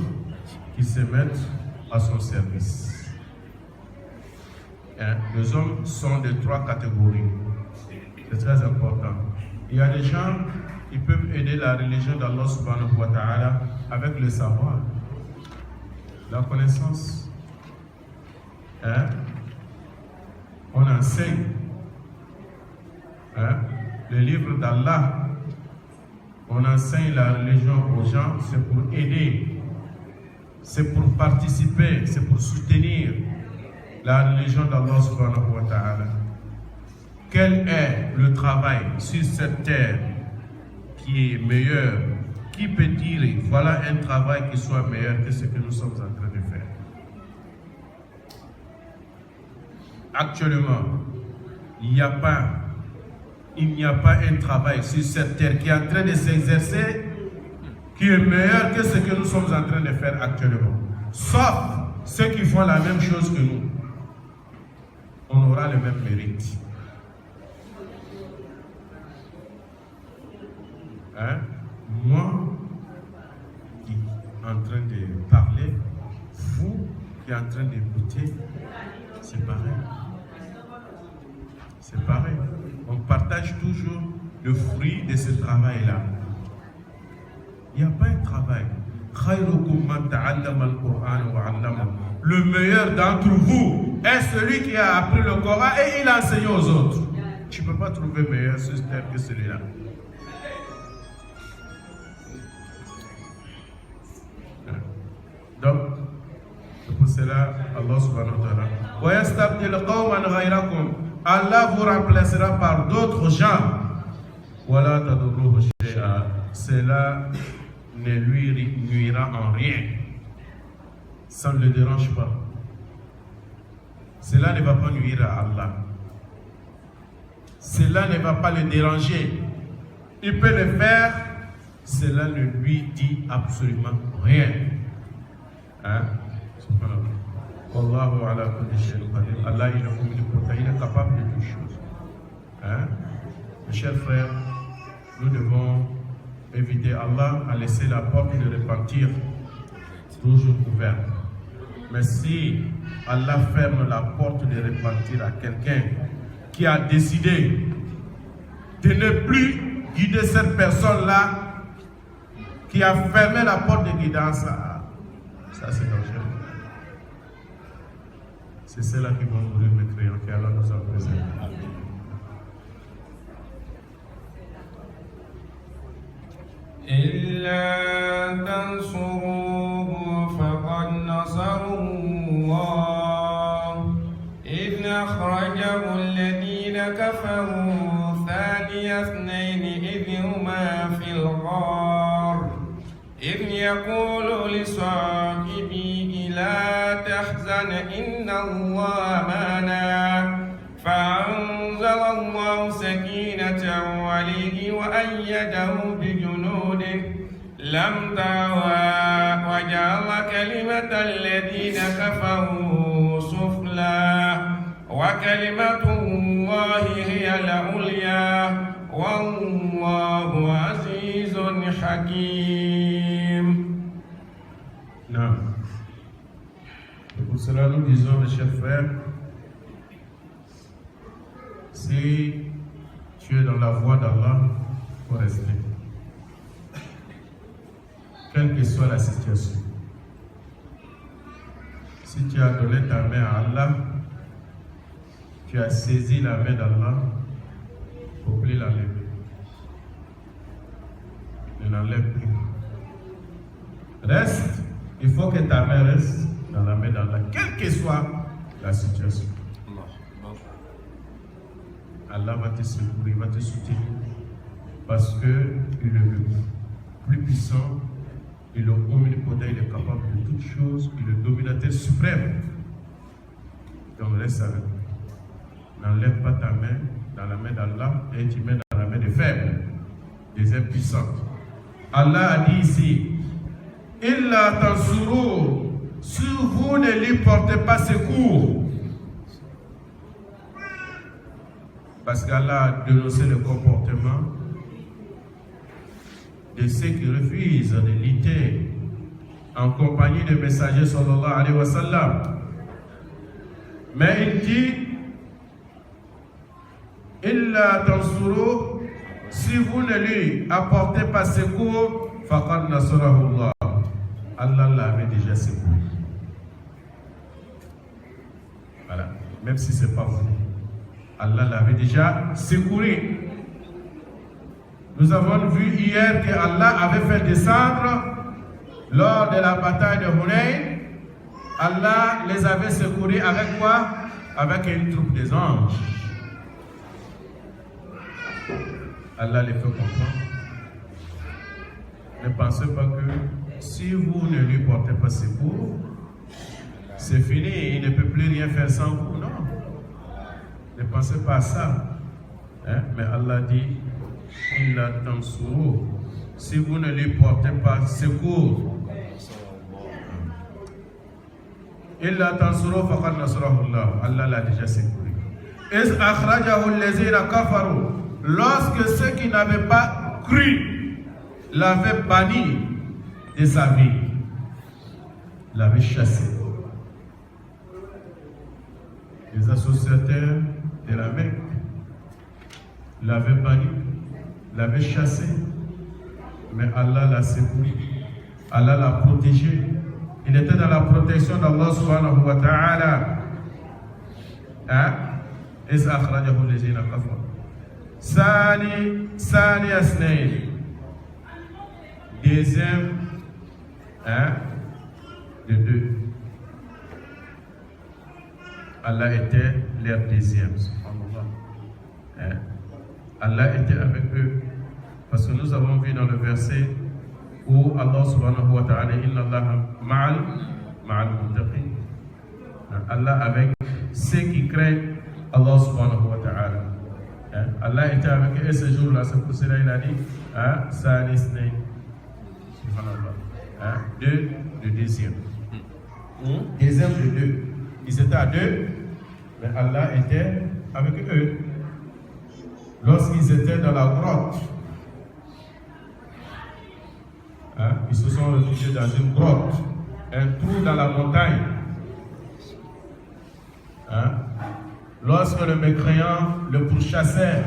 qui se mettent à son service. Les hommes sont de trois catégories. C'est très important. Il y a des gens qui peuvent aider la religion d'Allah subhanahu wa ta'ala avec le savoir, la connaissance. On enseigne le livre d'Allah. On enseigne la religion aux gens, c'est pour aider, c'est pour participer, c'est pour soutenir la religion d'Allah subhanahu wa ta'ala. Quel est le travail sur cette terre qui est meilleur? Qui peut dire voilà un travail qui soit meilleur que ce que nous sommes en train de faire? Actuellement, il n'y a pas un travail sur cette terre qui est en train de s'exercer qui est meilleur que ce que nous sommes en train de faire actuellement. Sauf ceux qui font la même chose que nous. On aura le même mérite. Moi qui est en train de parler, vous qui êtes en train d'écouter, c'est pareil. C'est pareil. On partage toujours le fruit de ce travail-là. Il n'y a pas un travail. Le meilleur d'entre vous est celui qui a appris le Coran et il a enseigné aux autres. Tu ne peux pas trouver meilleur sur terre que celui-là. Donc, c'est pour cela, Allah subhanahu wa ta'ala, Allah vous remplacera par d'autres gens. Cela ne lui nuira en rien. Ça ne le dérange pas. Cela ne va pas nuire à Allah. Cela ne va pas le déranger. Il peut le faire. Cela ne lui dit absolument rien. Subhanallah. Wallahu ala kulli shay'in qadir. Allah il est capable de toutes choses. Mes chers frères, nous devons éviter. Allah a laissé la porte de repentir toujours ouverte. Mais si Allah ferme la porte de repentir à quelqu'un qui a décidé de ne plus guider cette personne-là, qui a fermé la porte de guidance, ça c'est dangereux. C'est ceux-là qui vont mourir mécréants, qui Allah nous a préservés. إلا تنصروه فقد نصره الله إذ أخرجه الذين كفروا ثاني اثنين إذ هما في الغار إذ يقول لصاحبه لا تحزن إن الله معنا فأنزل الله سكينته عليه وأيده بجنود لم تروها وجعل كلمة الذين كفروا سفلى وكلمة الله هي العليا والله عزيز حكيم. Non. Et pour cela, nous disons, mes chers frères, si tu es dans la voie d'Allah, il faut rester. Quelle que soit la situation. Si tu as donné ta main à Allah, tu as saisi la main d'Allah, il ne faut plus l'enlever. Ne l'enlève plus. Reste, il faut que ta main reste dans la main d'Allah, quelle que soit la situation. Allah va te secourir, va te soutenir, parce que il est le plus puissant, il est omnipotent, il est capable de toutes choses, il est le dominateur suprême. Donc reste avec lui. N'enlève pas ta main dans la main d'Allah et tu mets dans la main des faibles, des impuissants. Allah a dit ici, Illa tansuru, si vous ne lui portez pas secours, parce qu'Allah a dénoncé le comportement de ceux qui refusent de lutter en compagnie des messagers sallallahu alayhi wa sallam. Mais il dit, Illa tansuru, si vous ne lui apportez pas secours, faqad nasarahu Allah. Allah l'avait déjà secouru. Voilà. Même si ce n'est pas vous. Allah l'avait déjà secouru. Nous avons vu hier que Allah avait fait descendre lors de la bataille de Hunayn. Allah les avait secourus avec quoi? Avec une troupe des anges. Allah les fait comprendre. Ne pensez pas que si vous ne lui portez pas secours, c'est fini, il ne peut plus rien faire sans vous. Non. Ne pensez pas à ça. Hein? Mais Allah dit, Illa tansuru, si vous ne lui portez pas secours, Illa tansuru faqad nasarahu Allah. Allah l'a déjà secouru. Iz akhrajahu allazina kafaru, lorsque ceux qui n'avaient pas cru l'avaient banni de sa vie, l'avaient chassé. Les associateurs de la Mecque l'avaient banni, l'avaient chassé, mais Allah l'a secouru, Allah l'a protégé. Il était dans la protection d'Allah subhanahu wa ta'ala. Hein? Iz akhrajahu allazina kafaru. Sani asnayn. Deuxième, hein, de deux. Allah était leur deuxième. Hein? Allah était avec eux. Parce que nous avons vu dans le verset où Allah subhanahu wa ta'ala, Inna Allah ma'al muttaqin. Allah avec ceux qui craignent Allah subhanahu wa ta'ala. Hein? Allah était avec eux ce jour-là. C'est pour cela qu'il a dit, hein, Sani asnayn. Hein? Deux de deuxième. Deuxième de deux. Ils étaient à deux, mais Allah était avec eux. Lorsqu'ils étaient dans la grotte, hein? Ils se sont réfugiés dans une grotte, un trou dans la montagne. Hein? lorsque le mécréant le pourchassait,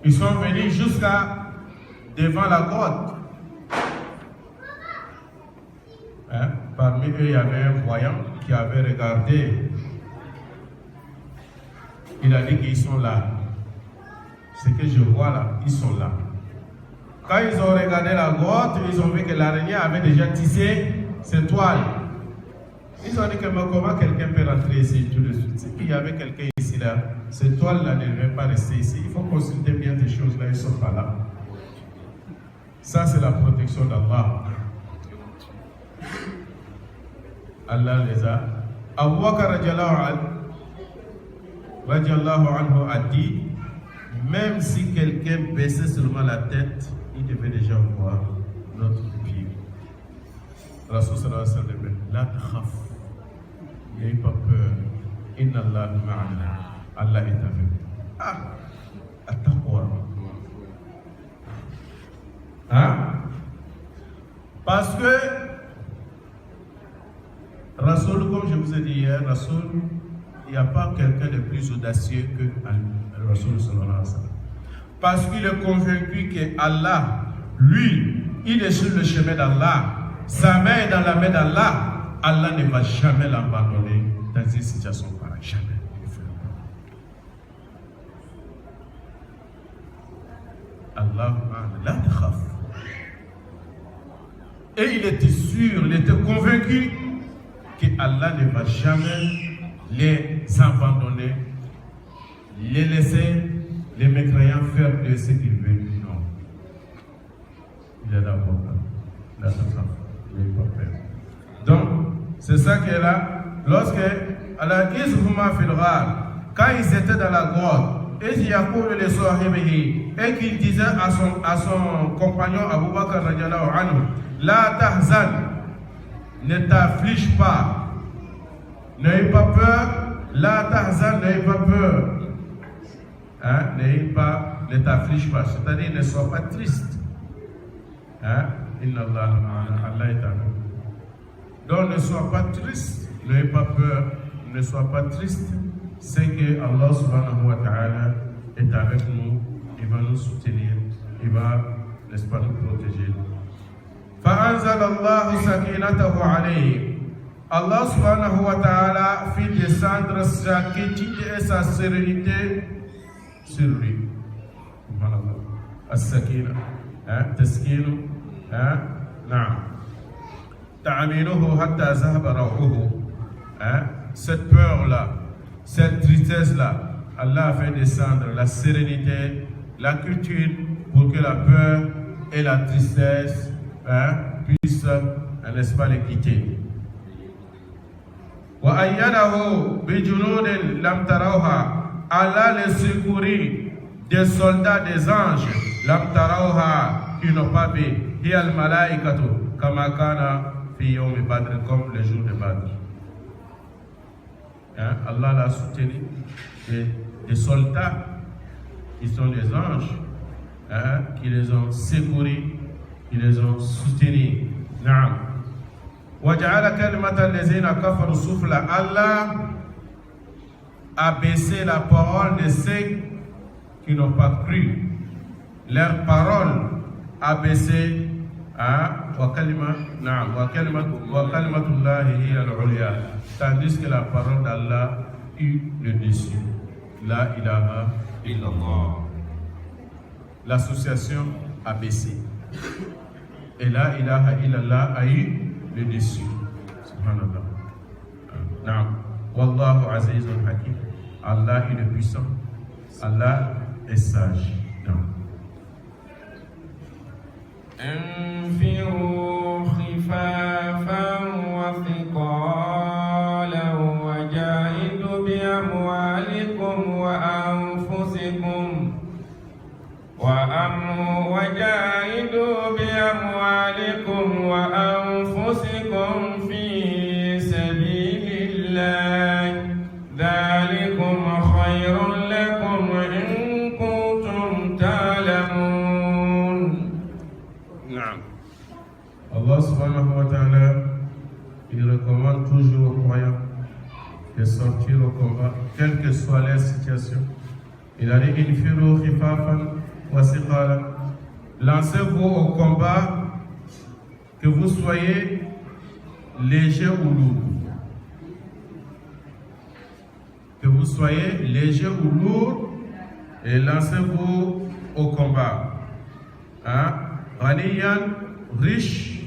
ils sont venus jusqu'à devant la grotte. Hein? Parmi eux, il y avait un voyant qui avait regardé. Il a dit qu'ils sont là. Ce que je vois là, ils sont là. Quand ils ont regardé la grotte, ils ont vu que l'araignée avait déjà tissé ses toiles. Ils ont dit que comment quelqu'un peut rentrer ici tout de suite. C'est qu'il y avait quelqu'un ici là. Ces toiles-là ne devaient pas rester ici. Il faut consulter bien ces choses-là, ils ne sont pas là. Ça, c'est la protection d'Allah. Allah les a. Abu Bakr radiallahu anhu a dit, même si quelqu'un baissait seulement la tête, il devait déjà voir notre pied. Rasul sallallahu alayhi wa sallam, la takhaf, n'ayez pas peur, inna Allah ma'ana, Allah est avec vous. Ah, attends-toi. Hein? Parce que Rasoul, comme je vous ai dit hier, Rasoul, il n'y a pas quelqu'un de plus audacieux que Rasoul sallallahu alayhi wa sallam. Parce qu'il est convaincu que Allah, lui, il est sur le chemin d'Allah. Sa main est dans la main d'Allah. Allah ne va jamais l'abandonner dans une situation pareille. Jamais. Allah, la takhaf. Et il était sûr, il était convaincu que Allah ne va jamais les abandonner, les laisser, les mécréants faire de ce qu'ils veulent. Non. Il est d'abord là. La takhaf. Il n'est pas peur. Donc, c'est ça qui est là. Lorsque Allah izhuma fil ghar, quand ils étaient dans la grotte, et qu'il disait à son compagnon Abu Bakr radiallahu anhu, la tahzan, ne t'afflige pas, n'ayez pas peur, la tahzan, n'ayez pas peur, hein? Ne t'afflige pas, c'est-à-dire ne sois pas triste, hein? Inna Allah est avec vous. Donc ne sois pas triste, n'ayez pas peur, ne sois pas triste. C'est que Allah subhanahu wa ta'ala est avec nous, il va nous soutenir, il va, n'est-ce pas, nous protéger. فَأَنزَلَ اللَّهُ سَكِينَتَهُ عَلَيْهِ. Allah subhanahu wa ta'ala fit descendre sa quiétude et sa sérénité sur lui. Subhanallah. As-sakina, taskinu, na'am. Ta'aminuhu hatta zahaba raw'uhu. Cette peur-là, cette tristesse-là, Allah a fait descendre la sérénité, la quiétude pour que la peur et la tristesse puissent, n'est-ce pas, les quitter. Allah les secourit des soldats, des anges, qui n'ont pas vu, comme le jour de Badr. Allah l'a soutenu, des soldats qui sont des anges, qui les ont secourus, qui les ont soutenus. Allah a baissé la parole de ceux qui n'ont pas cru. Leur parole a baissé. Tandis que la parole d'Allah eut le dessus. La ilaha illallah. L'association a baissé. Et la ilaha illallah a eu le dessus. Subhanallah. Wallahu azizun hakim. Allah est le puissant. Allah est sage. انفروا خفافا وثقالا وجاهدوا بأموالكم وأنفسكم في سبيل الله ذلكم خير لكم إن كنتم تعلمون. نعم. Allah subhanahu wa ta'ala, il recommande toujours aux croyants de sortir au combat, quelle que soit la situation. Il a dit infiru khifafan wa siqala. Lancez-vous au combat, que vous soyez léger ou lourd. Que vous soyez léger ou lourd et lancez-vous au combat. Ghaniyan, riche,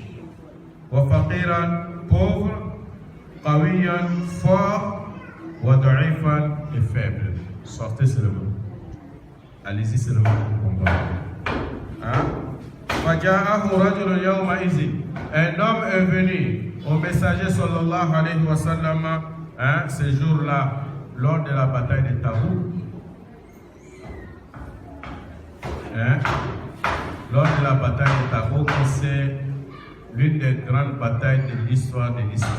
wa faqiran, pauvre, qawiyan, fort, wa da'ifan, et faible. Sortez seulement. Allez-y seulement au combat. Faja'ahu rajulun yawma izin. Un homme est venu au messager sallallahu alayhi wa sallam ce jour-là, lors de la bataille de Tabouk. Lors de la bataille de Tabouk, c'est l'une des grandes batailles de l'histoire de l'islam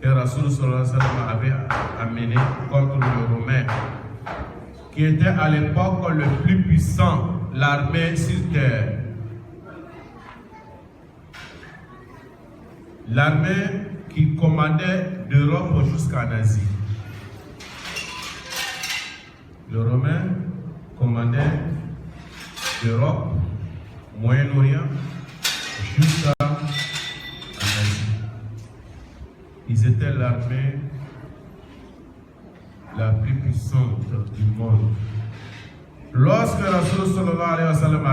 que Rasul sallallahu alayhi wa sallam avait amené contre le Romain, qui était à l'époque le plus puissant, l'armée sur terre. L'armée qui commandait d'Europe jusqu'en Asie. Le Romain commandait d'Europe, Moyen-Orient, jusqu'en Asie. Ils étaient l'armée la plus puissante du monde. Lorsque Rasul sallallahu alayhi wa sallam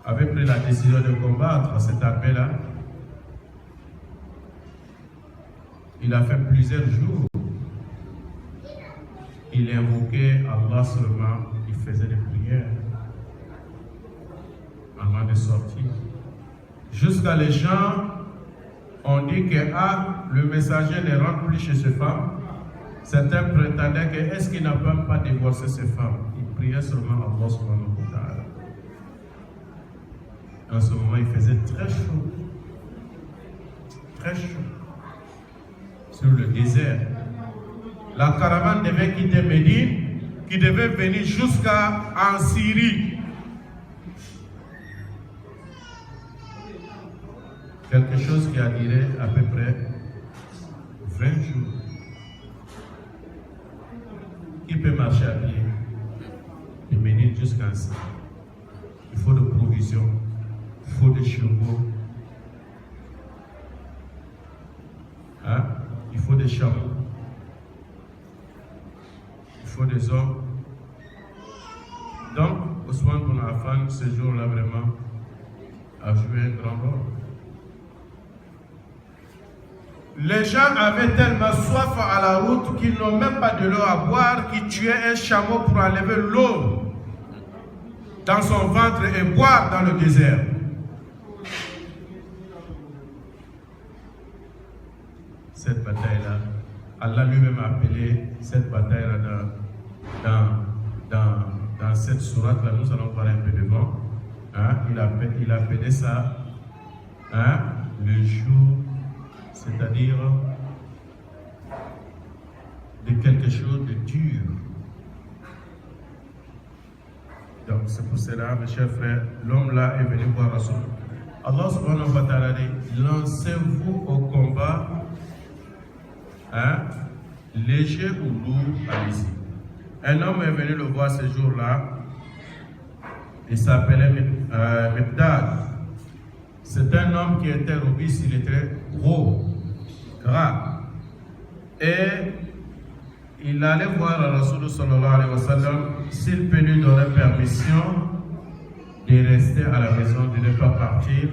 avait pris la décision de combattre cette armée-là, il a fait plusieurs jours. Il invoquait Allah seulement, il faisait des prières avant de sortir. Jusqu'à les gens ont dit que le messager ne rentre plus chez ses femmes. Certains prétendaient que est-ce qu'il n'a même pas divorcé ses femmes. Il priait seulement Allah subhanahu wa ta'ala. En ce moment, il faisait très chaud. Très chaud. Sur le désert. La caravane devait quitter Médine, qui devait venir jusqu'en Syrie. Quelque chose qui a duré à peu près 20 jours. Qui peut marcher à pied de Médine jusqu'en Syrie? Il faut de provisions, il faut des chevaux, il faut des chameaux, il faut des hommes. Donc, Ousmane Ibn Affan, ce jour-là, vraiment, a joué un grand rôle. Les gens avaient tellement soif à la route qu'ils n'ont même pas de l'eau à boire, qu'ils tuaient un chameau pour enlever l'eau dans son ventre et boire dans le désert. Cette bataille-là, Allah lui-même a appelé cette bataille-là dans cette sourate-là, nous allons parler un peu devant. Il a appelé ça le jour, c'est-à-dire de quelque chose de dur. Donc c'est pour cela, mes chers frères, l'homme là est venu voir Rasul. Allah subhanahu wa ta'ala dit, lancez-vous au combat, léger ou lourd, allez-y. Un homme est venu le voir ce jour-là, il s'appelait Miqdad. C'est un homme qui était robuste, il était gros, gras. Et il allait voir Rasul sallallahu alayhi wa sallam s'il peut lui donner permission de rester à la maison, de ne pas partir.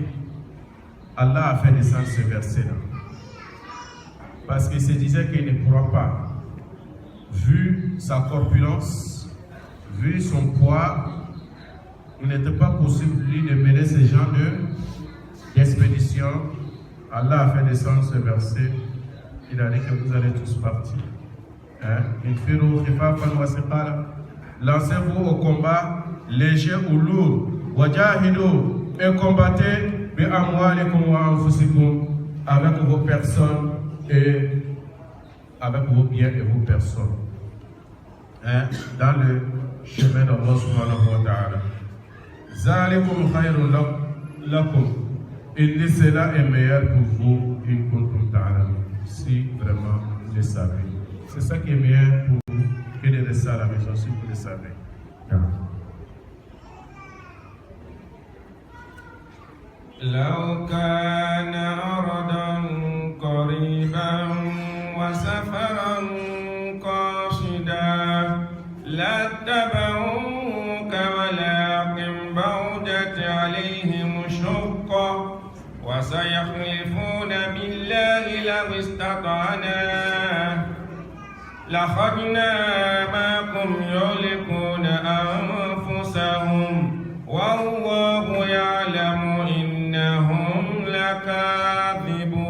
Allah a fait descendre ce verset-là. Parce qu'il se disait qu'il ne pourra pas, vu sa corpulence, vu son poids, il n'était pas possible lui de mener ce genre d'expédition. Allah a fait descendre ce verset. Il a dit que vous allez tous partir. Lancez-vous au combat, léger ou lourd. Wajahidu, et combattez bi amwalikum wa anfusikum, avec vos personnes et avec vos biens et vos personnes. Dans le chemin d'Allah subhanahu wa ta'ala. Zalikum khayrun lakum. Il dit cela est meilleur pour vous in kuntum ta'lamun, si vraiment vous le savez. C'est ça qui est bien pour vous que de rester à la maison si vous le savez. لو كان أرضا قريبا وسفرا قاصدا لاتبعوك ولكن بعدت عليهم الشقة وسيحلفون بالله لو استطعنا لخرجنا معكم يهلكون أنفسهم والله يعلم إنهم لكاذبون.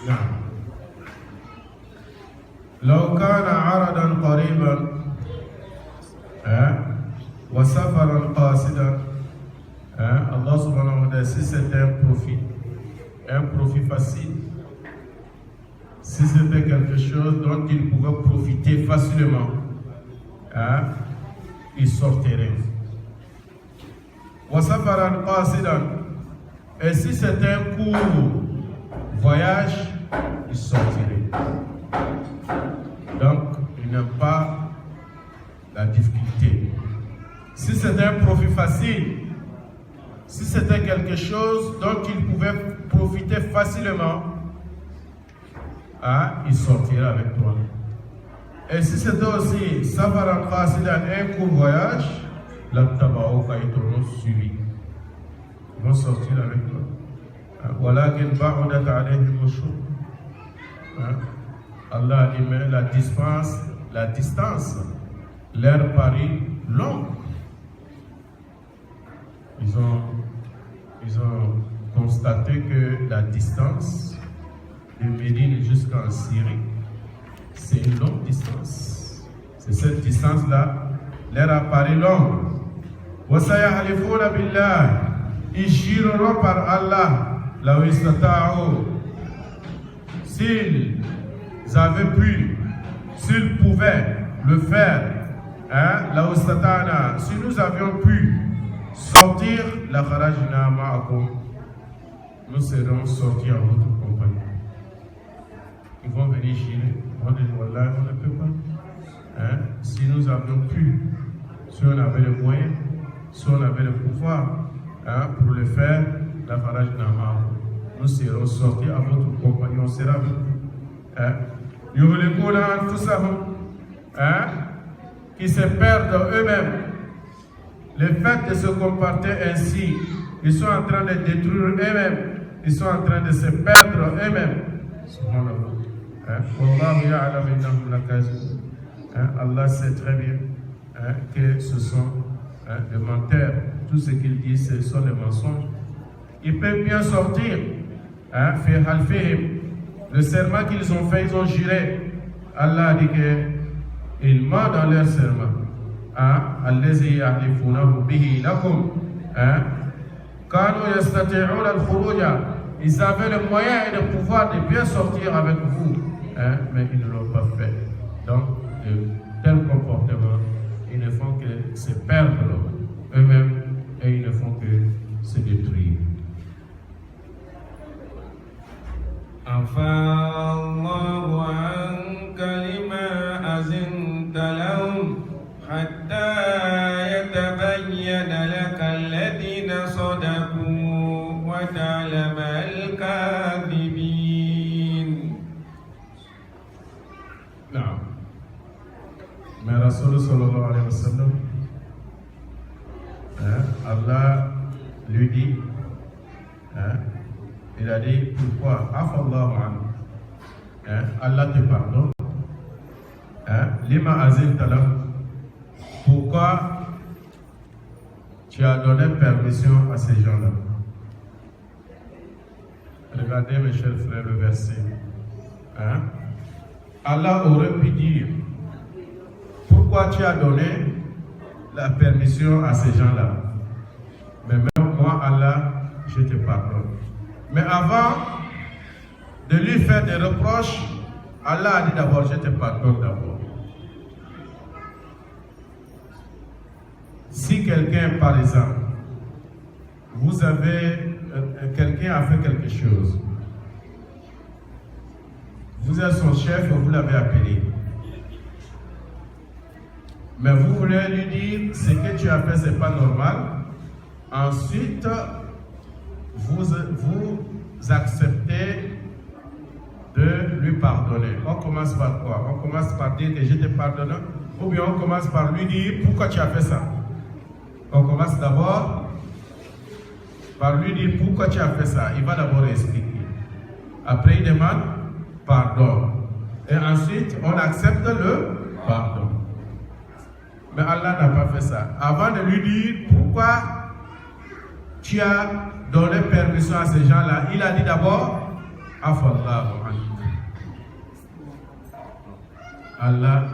نعم. لو كان عرضا قريبا وسفرا قاصدا Allah subhanahu wa ta'ala, si c'était un profit facile, si c'était quelque chose dont il pouvait profiter facilement, il sortirait. وسفرا قاصدا, et si c'était un court voyage, il sortirait. Donc, il n'a pas la difficulté. Si c'était un profit facile, si c'était quelque chose dont il pouvait profiter facilement, il sortirait avec toi. Et si c'était aussi safaran qasidan, un court voyage, la tabaouka, ils t'auront suivi. Ils vont sortir avec toi. Walakin ba'udat alayhim al-shuq. Allah a dit, mais la distance leur paraît longue. Ils ont constaté que la distance de Médine jusqu'en Syrie, c'est une longue distance. C'est cette distance-là, leur apparaît longue. وَسَيَحْلِفُونَ بِاللَّهِ, ils jureront par Allah, لَوْ اسْتَطَاعُوا, s'ils avaient pu, s'ils pouvaient le faire, لَوْ اسْتَطَعْنَا, si nous avions pu sortir, la kharajna ma'akum, nous serons sortis en votre compagnie. Ils vont venir jurer, ils vont dire, Wallah, on ne peut pas. Si nous avions pu, si on avait les moyens, si on avait le pouvoir pour le faire, la kharajna ma'akum, nous serons sortis à votre compagnie, on sera avec vous. Yuhlikuna anfusahum, qui se perdent eux-mêmes. Le fait de se comporter ainsi, ils sont en train de détruire eux-mêmes, ils sont en train de se perdre eux-mêmes. Allah sait très bien que ce sont des menteurs. Tout ce qu'ils disent, ce sont des mensonges. Ils peuvent bien sortir. Le serment qu'ils ont fait, ils ont juré. Allah a dit qu'ils mentent dans leur serment. الذي يحلفونه به لكم كانوا يستطيعون الخروج, ils avaient le moyen et le pouvoir de bien sortir avec vous, mais ils ne l'ont pas fait. Donc de tels comportements, ils ne font que se perdre eux-mêmes et ils ne font que se détruire. عفا الله عنك لما أذنت لهم حتى يتبين لك الذين صدقوا وتعلم الكاذبين. نعم. Mais Rasul sallallahu alayhi wa sallam, Allah lui dit, il a dit, pourquoi Afallahu anhu, Allah te pardonne, lima azinta lahu, pourquoi tu as donné permission à ces gens-là. Regardez mes chers frères le verset. Allah aurait pu dire, pourquoi tu as donné la permission à ces gens-là. Mais même moi, Allah, je te pardonne. Mais avant de lui faire des reproches, Allah a dit d'abord, je te pardonne d'abord. Si quelqu'un, par exemple, vous avez quelqu'un a fait quelque chose. Vous êtes son chef et vous l'avez appelé. Mais vous voulez lui dire ce que tu as fait, ce n'est pas normal. Ensuite, vous acceptez de lui pardonner. On commence par quoi? On commence par dire que je te pardonne, ou bien on commence par lui dire pourquoi tu as fait ça. On commence d'abord par lui dire pourquoi tu as fait ça. Il va d'abord expliquer. Après, il demande pardon. Et ensuite, on accepte le pardon. Mais Allah n'a pas fait ça. Avant de lui dire pourquoi tu as donné permission à ces gens-là, il a dit d'abord Afallahu anhu. Allah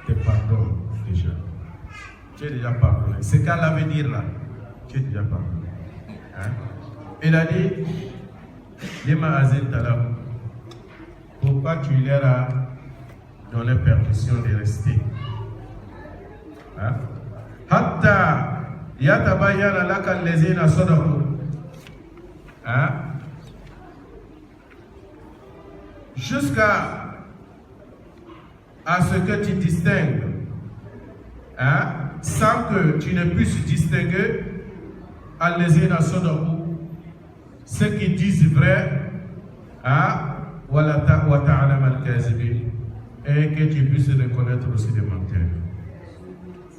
te pardonne déjà. Tu es déjà pardonné. C'est qu'Allah veut dire là. Tu es déjà pardonné. Hein? Il a dit Lima azil talam. Pourquoi tu leur as donné permission de rester? Hatta yatabayyana laka allazina sadaqu. Jusqu'à ce que tu distingues, sans que tu ne puisses distinguer allazina sadaqu, ceux qui disent vrai, wa ta'lam al-kazibin, et que tu puisses reconnaître aussi des menteurs.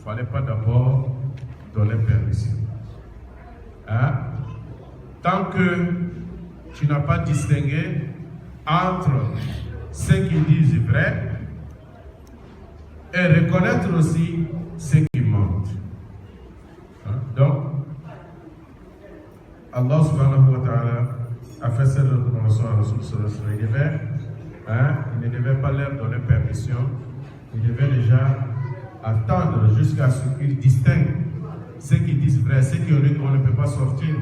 Il ne fallait pas d'abord donner permission. Tant que tu n'as pas distingué entre ceux qui disent vrai et reconnaître aussi ceux qui mentent. Donc, Allah subhanahu wa ta'ala a fait cette recommandation à Rasul sallallahu alayhi wa sallam. Il ne devait pas leur donner permission. Il devait déjà attendre jusqu'à ce qu'ils distinguent ceux qui disent vrai, ceux qui ont dit qu'on ne peut pas sortir.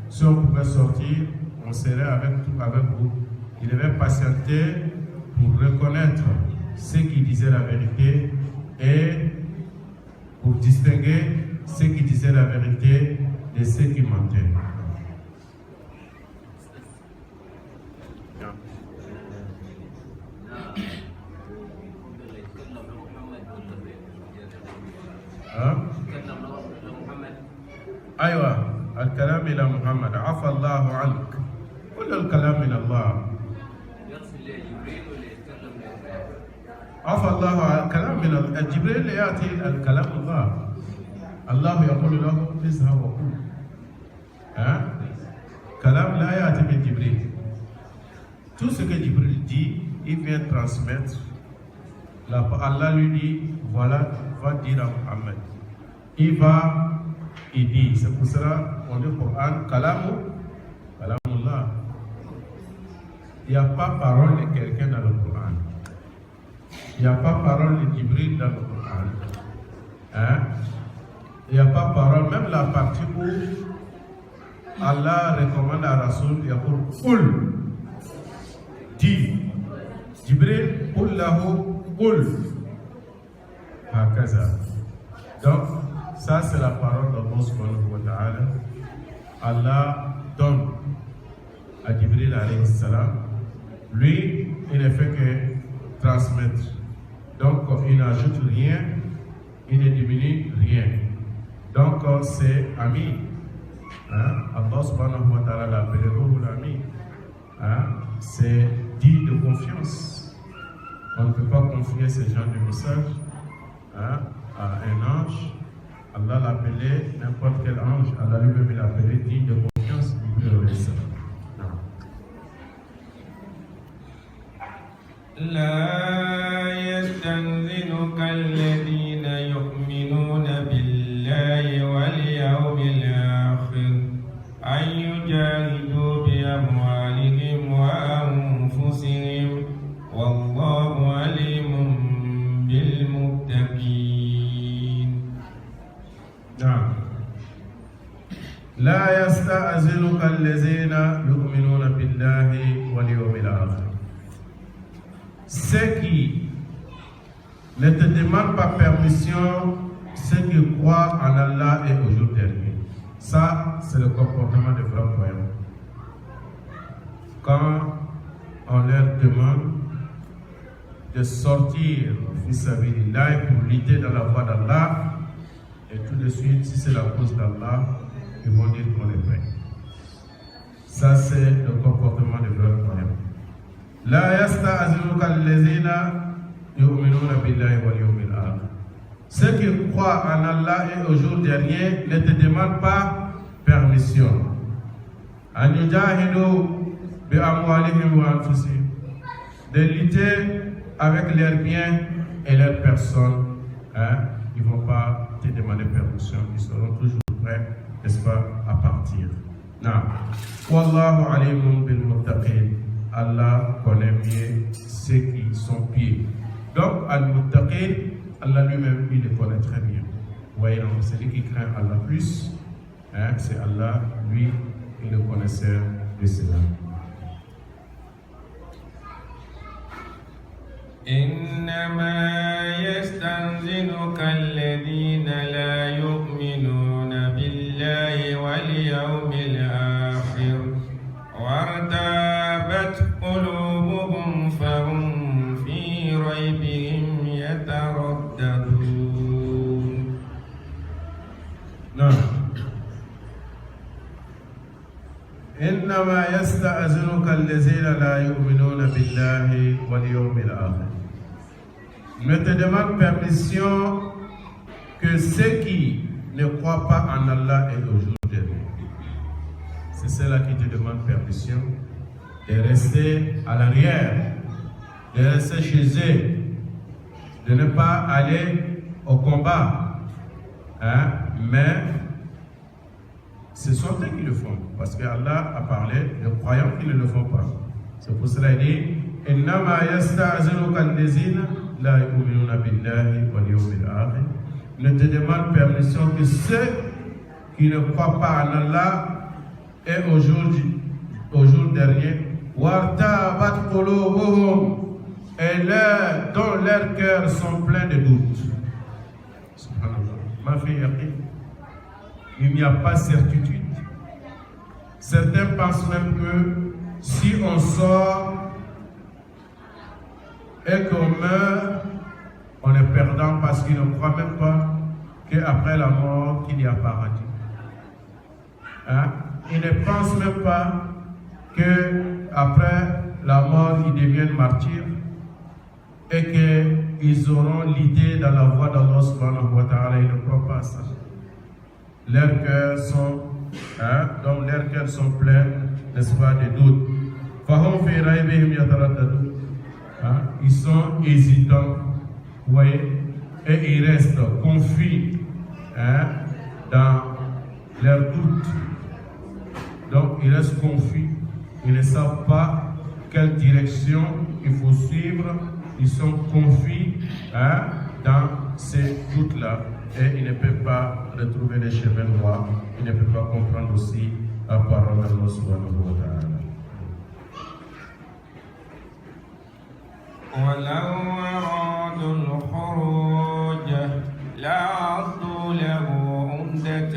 Si on pouvait sortir, on serait avec vous. Il devait patienter pour reconnaître ceux qui disaient la vérité et pour distinguer ceux qui disaient la vérité de ceux qui mentaient. أيوة الكلام إلى محمد عفى الله عنك كل الكلام من الله عفى الله عن الكلام من جبريل يأتي الكلام الله يقول له اذهب وقل كلام لا يأتي من جبريل. Tout ce que Jibril dit, il vient transmettre. Allah lui dit, voilà, va dire à Muhammad. Il dit, c'est pour cela qu'on dit au Coran, Kalamullah. Il n'y a pas parole de quelqu'un dans le Coran. Il n'y a pas parole de Jibril dans le Coran. Il n'y a pas parole, même la partie où Allah recommande à Rasoul, il y a pour Qul. Dit. Jibril, Qul lahu, Qul. Hakaza. Donc, ça c'est la parole d'Allah subhanahu wa ta'ala. Allah donne à Jibril alayhi salam. Lui, il ne fait que transmettre. Donc, il n'ajoute rien, il ne diminue rien. Donc, c'est ami. Allah subhanahu wa ta'ala l'appelle l'ami. C'est dit de confiance. On ne peut pas confier ce genre de message à un ange. Allah l'appelait n'importe quel ange. Allah lui-même l'appelait digne de confiance. لا يستنزلك الذين يؤمنون بالله واليوم الآخر أن يجاهدوا بأموالهم وأنفسهم والله عليم بالمتقين. نعم. لا يستأذنك الذين يؤمنون بالله واليوم الآخر. Ceux qui ne te demandent pas permission, ceux qui croient en Allah et au jour dernier. Ça, c'est le comportement des vrais croyants. Quand on leur demande de sortir fils sabilillah pour lutter dans la voie d'Allah, et tout de suite, si c'est la cause d'Allah, ils vont dire qu'on est prêt. Ça, c'est le comportement des vrais croyants. La yasta'zinuka allazina yu'minuna billahi wal yawmil akhir. Ceux qui croient en Allah et au jour dernier ne te demandent pas permission. An yujahidu bi amwalihim wa anfusihim. De lutter avec leurs biens et leurs personnes. Ils ne vont pas te demander permission. Ils seront toujours prêts, n'est-ce pas, à partir. Non. Wallahu alimun bil muttaqin. Allah connaît mieux ceux qui sont pieds. Donc, al-muttaqin, Allah lui-même, il le connaît très bien. Vous voyez, donc, celui qui craint Allah plus, c'est Allah, lui, il est le connaisseur de cela. إنما يستنزلك الذين لا يؤمنون بالله واليوم الآخر وارتابت قلوبهم فهم في ريبهم يترددون. نعم. إنما يستأذنك الذين لا يؤمنون بالله واليوم الآخر. Ne te demande permission que ceux qui ne croient pas en Allah et au jour dernier. C'est ceux-là qui te demandent permission de rester à l'arrière, de rester chez eux, de ne pas aller au combat. Mais ce sont eux qui le font, parce que Allah a parlé de croyants qui ne le font pas. C'est pour cela qu'il dit Innama yasta'zinuka allazina la yu'minuna billahi wal yawmil akhir. Ne te demande permission que ceux qui ne croient pas en Allah et au jour dernier, wartabat qulubuhum, et dont leurs cœurs sont pleins de doutes. Subhanallah. Ma fille, il n'y a pas certitude. Certains pensent même que si on sort et qu'on meurt, on est perdant parce qu'ils ne croient même pas qu'après la mort, qu'il y a paradis. Ils ne pensent même pas qu'après la mort, ils deviennent martyrs et qu'ils auront l'idée dans la voie d'Allah subhanahu wa ta'ala. Ils ne croient pas à ça. Leurs cœurs sont, donc leurs cœurs sont pleins, n'est-ce pas, de doutes. Ils sont hésitants, vous voyez, et ils restent confus dans leurs doutes. Donc ils restent confus, ils ne savent pas quelle direction il faut suivre, ils sont confus dans ces doutes-là. Et il ne peut pas retrouver les chemins droits, il ne peut pas comprendre aussi la parole d'Allah subhanahu wa ta'ala. ولو أرادوا الخروج لعضوا له عدة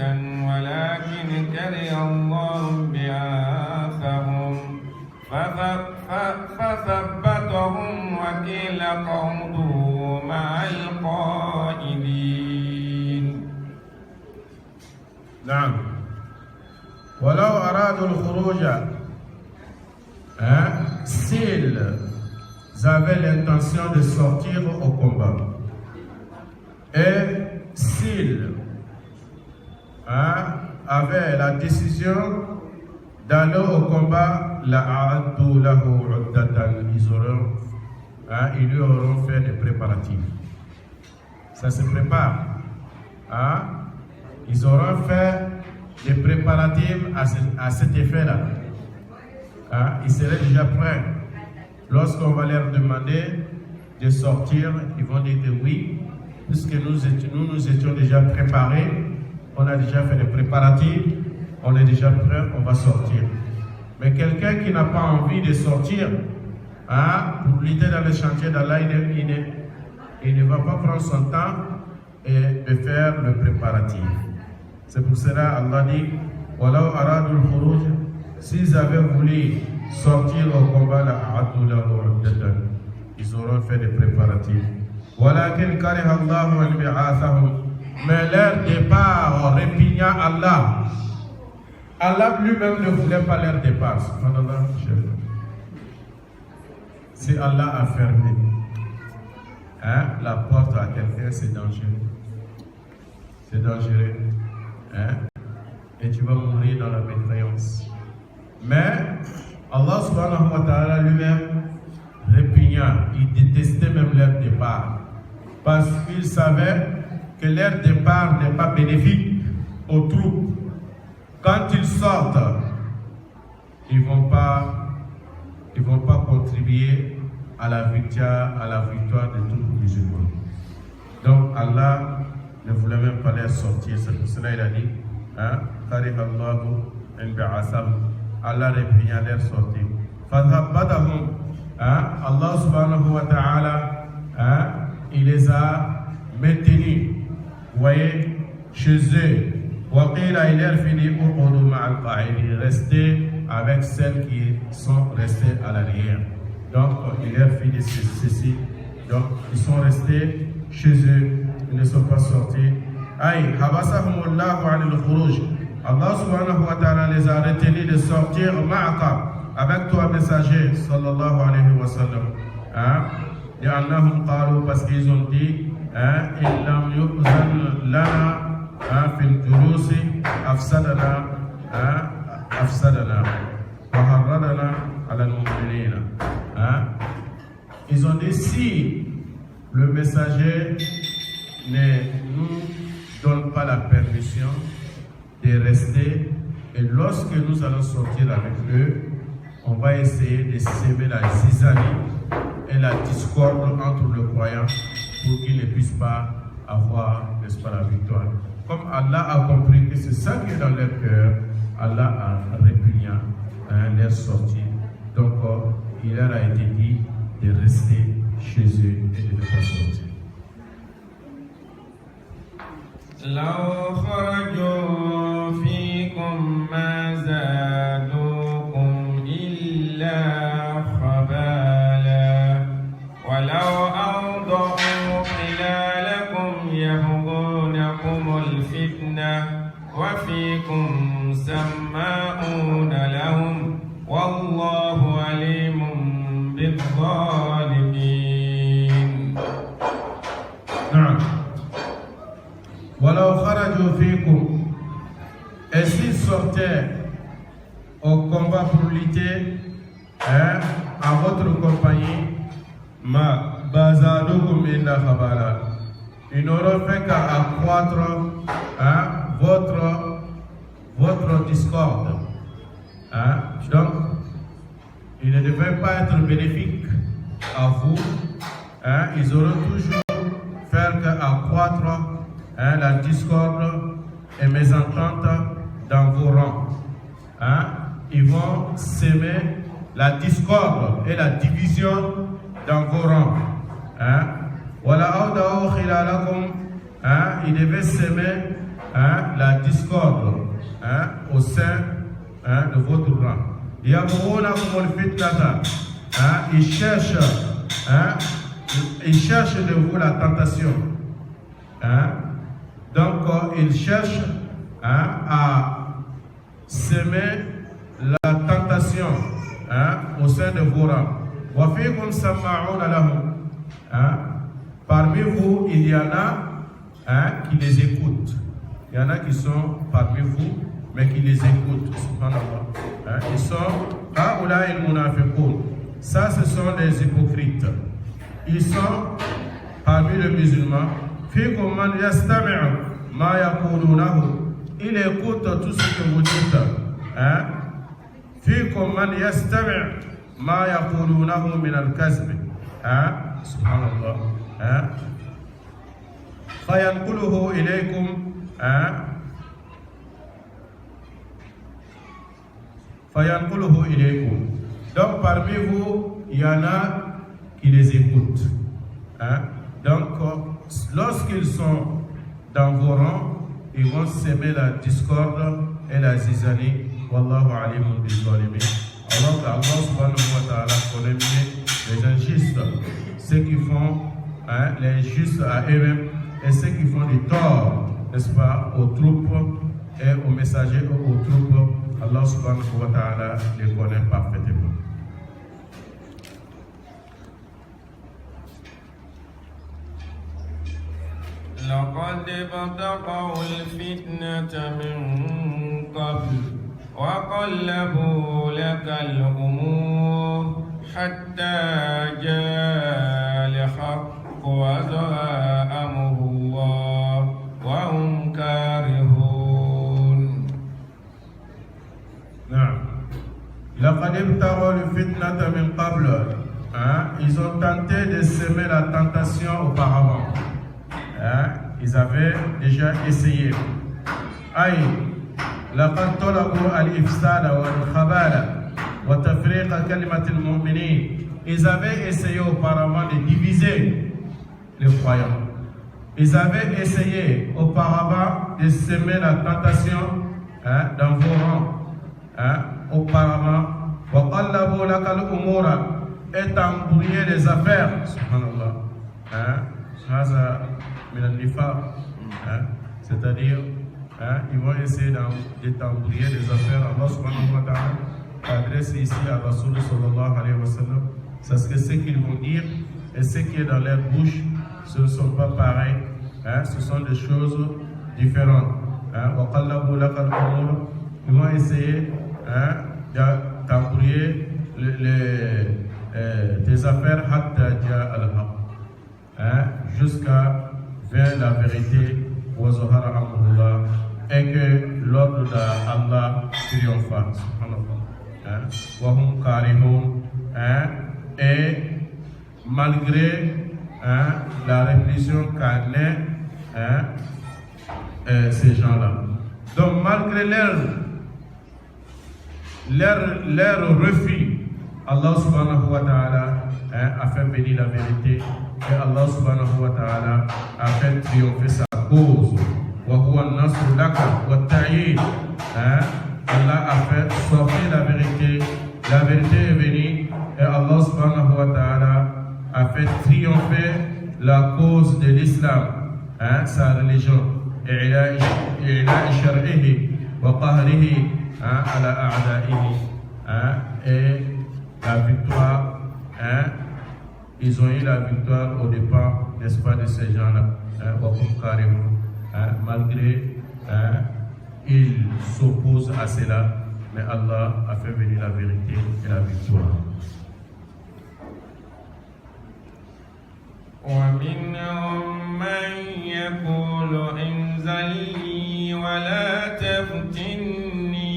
ولكن كره الله بعاثهم فثبتهم وقيل اقعدوا مع القائدين. نعم. ولو أرادوا الخروج s'ils avaient l'intention de sortir au combat et s'ils avaient la décision d'aller au combat, ils lui auront fait des préparatifs. Ça se prépare. Ils auront fait des préparatifs à cet effet-là. Ils seraient déjà prêts. Lorsqu'on va leur demander de sortir, ils vont dire que oui, puisque nous étions déjà préparés, on a déjà fait des préparatifs, on est déjà prêt, on va sortir. Mais quelqu'un qui n'a pas envie de sortir, pour lutter dans le chantier d'Allah, il ne va pas prendre son temps et de faire le préparatif. C'est pour cela Allah dit Walau aradul khuruj, s'ils avaient voulu sortir au combat, ils auront fait des préparatifs. Walakin kariha Allahu an bi'athahum, mais leur départ répugna Allah. Allah lui-même ne voulait pas leur départ. Subhanallah, si Allah a fermé la porte à quelqu'un, c'est dangereux. C'est dangereux. Et tu vas mourir dans la mécréance. Mais Allah subhanahu wa ta'ala lui-même répugna, il détestait même leur départ. Parce qu'il savait que leur départ n'est pas bénéfique aux troupes. Quand ils sortent, ils ne vont pas contribuer à la victoire des troupes musulmanes. Donc Allah ne voulait même pas les sortir. C'est pour cela qu'il a dit Allah répugna leur sortie. Allah subhanahu wa ta'ala, il les a maintenus, vous voyez, chez eux. Il leur finit rester avec celles qui sont restées à l'arrière. Donc, il leur finit ceci. Donc, ils sont restés chez eux, ils ne sont pas sortis. Allah subhanahu wa ta'ala les a retenus de sortir avec toi, messager, sallallahu alayhi wa sallam. Parce qu'ils ont dit illam yu'zan lana fil julusi afsadana wa harradana ala al-mu'minina. Ils ont dit si le messager ne nous donne pas la permission de rester, et lorsque nous allons sortir avec eux, on va essayer de s'aimer la zizanie et la discorde entre le croyant pour qu'ils ne puissent pas avoir, n'est-ce pas, la victoire. Comme Allah a compris que c'est ça qui est dans leur cœur, Allah a répugné leur sortie. Donc, il leur a été dit de rester chez eux et de ne pas sortir. لو خرجوا فيكم ما زادوكم إلا خبالا ولو أوضعوا خلالكم يبغونكم الفتنة وفيكم سماعون لهم والله عليم بالظالمين. نعم. ولو خرجوا فيكم, et s'ils sortaient au combat pour lutter à votre compagnie, ma bazadukum illa khabala, ils n'auront fait qu'à accroître votre discorde. Donc, ils ne devaient pas être bénéfiques à vous. Ils auront toujours faire qu'accroître la discorde et mésentente dans vos rangs. Ils vont s'aimer la discorde et la division dans vos rangs. Ils devaient s'aimer la discorde au sein de votre rang. Ils cherchent de vous la tentation. Donc, ils cherchent à semer la tentation au sein de vos rangs. Parmi vous, il y en a qui les écoutent. Il y en a qui sont parmi vous, mais qui les écoutent. Ils sont ça, ce sont des hypocrites. Ils sont parmi les musulmans. Il écoute tout ce que vous dites. Subhanallah. Donc parmi vous, il y en a qui les écoutent. Donc lorsqu'ils sont dans vos rangs, ils vont s'aimer la discorde et la zizanie. Wallahu alimun bi-zalimin. Alors que Allah subhanahu wa ta'ala connaît mieux les injustes, ceux qui font les injustes à eux-mêmes et ceux qui font du tort, n'est-ce pas, aux troupes et aux messagers aux troupes. Allah subhanahu wa ta'ala les connaît parfaitement. لقد ابتغوا الفتنة من قبل وقلبوا لك الأمور حتى جاء الحق وظهر أمر الله وهم كارهون. نعم. لقد ابتغوا الفتنة من قبل. Ils ont tenté de semer la tentation auparavant. Ils avaient déjà essayé. أي لقد طلبوا الإفساد والخبال وتفريق كلمة المؤمنين. Ils avaient essayé auparavant de diviser les croyants. Ils avaient essayé auparavant de semer la tentation dans vos rangs. Auparavant, وقلبوا لك الأمور, et embrouiller les affaires. Subhanallah. هذا من النفاق. C'est-à-dire, ils vont essayer d'embrouiller les affaires. Allah subhanahu wa ta'ala adresse ici à Rasul sallallahu alayhi wa sallam. Parce que ce qu'ils vont dire et ce qui est dans leur bouche, ce ne sont pas pareils. Ce sont des choses différentes. Ils vont essayer d'embrouiller tes affaires jusqu'à vers la vérité et que l'ordre d'Allah triompha. Et malgré la répulsion carnée, ces gens-là. Donc malgré leur refus, Allah subhanahu wa ta'ala a fait venir la vérité et Allah subhanahu wa ta'ala a fait triompher sa cause. Allah a fait sortir la vérité est venue et Allah subhanahu wa ta'ala a fait triompher la cause de l'islam, sa religion, et la victoire, ils ont eu la victoire au départ, n'est-ce pas, de ces gens-là, malgré ils s'opposent à cela, mais Allah a fait venir la vérité et la victoire. ومنهم من يقول انزلني ولا تفتني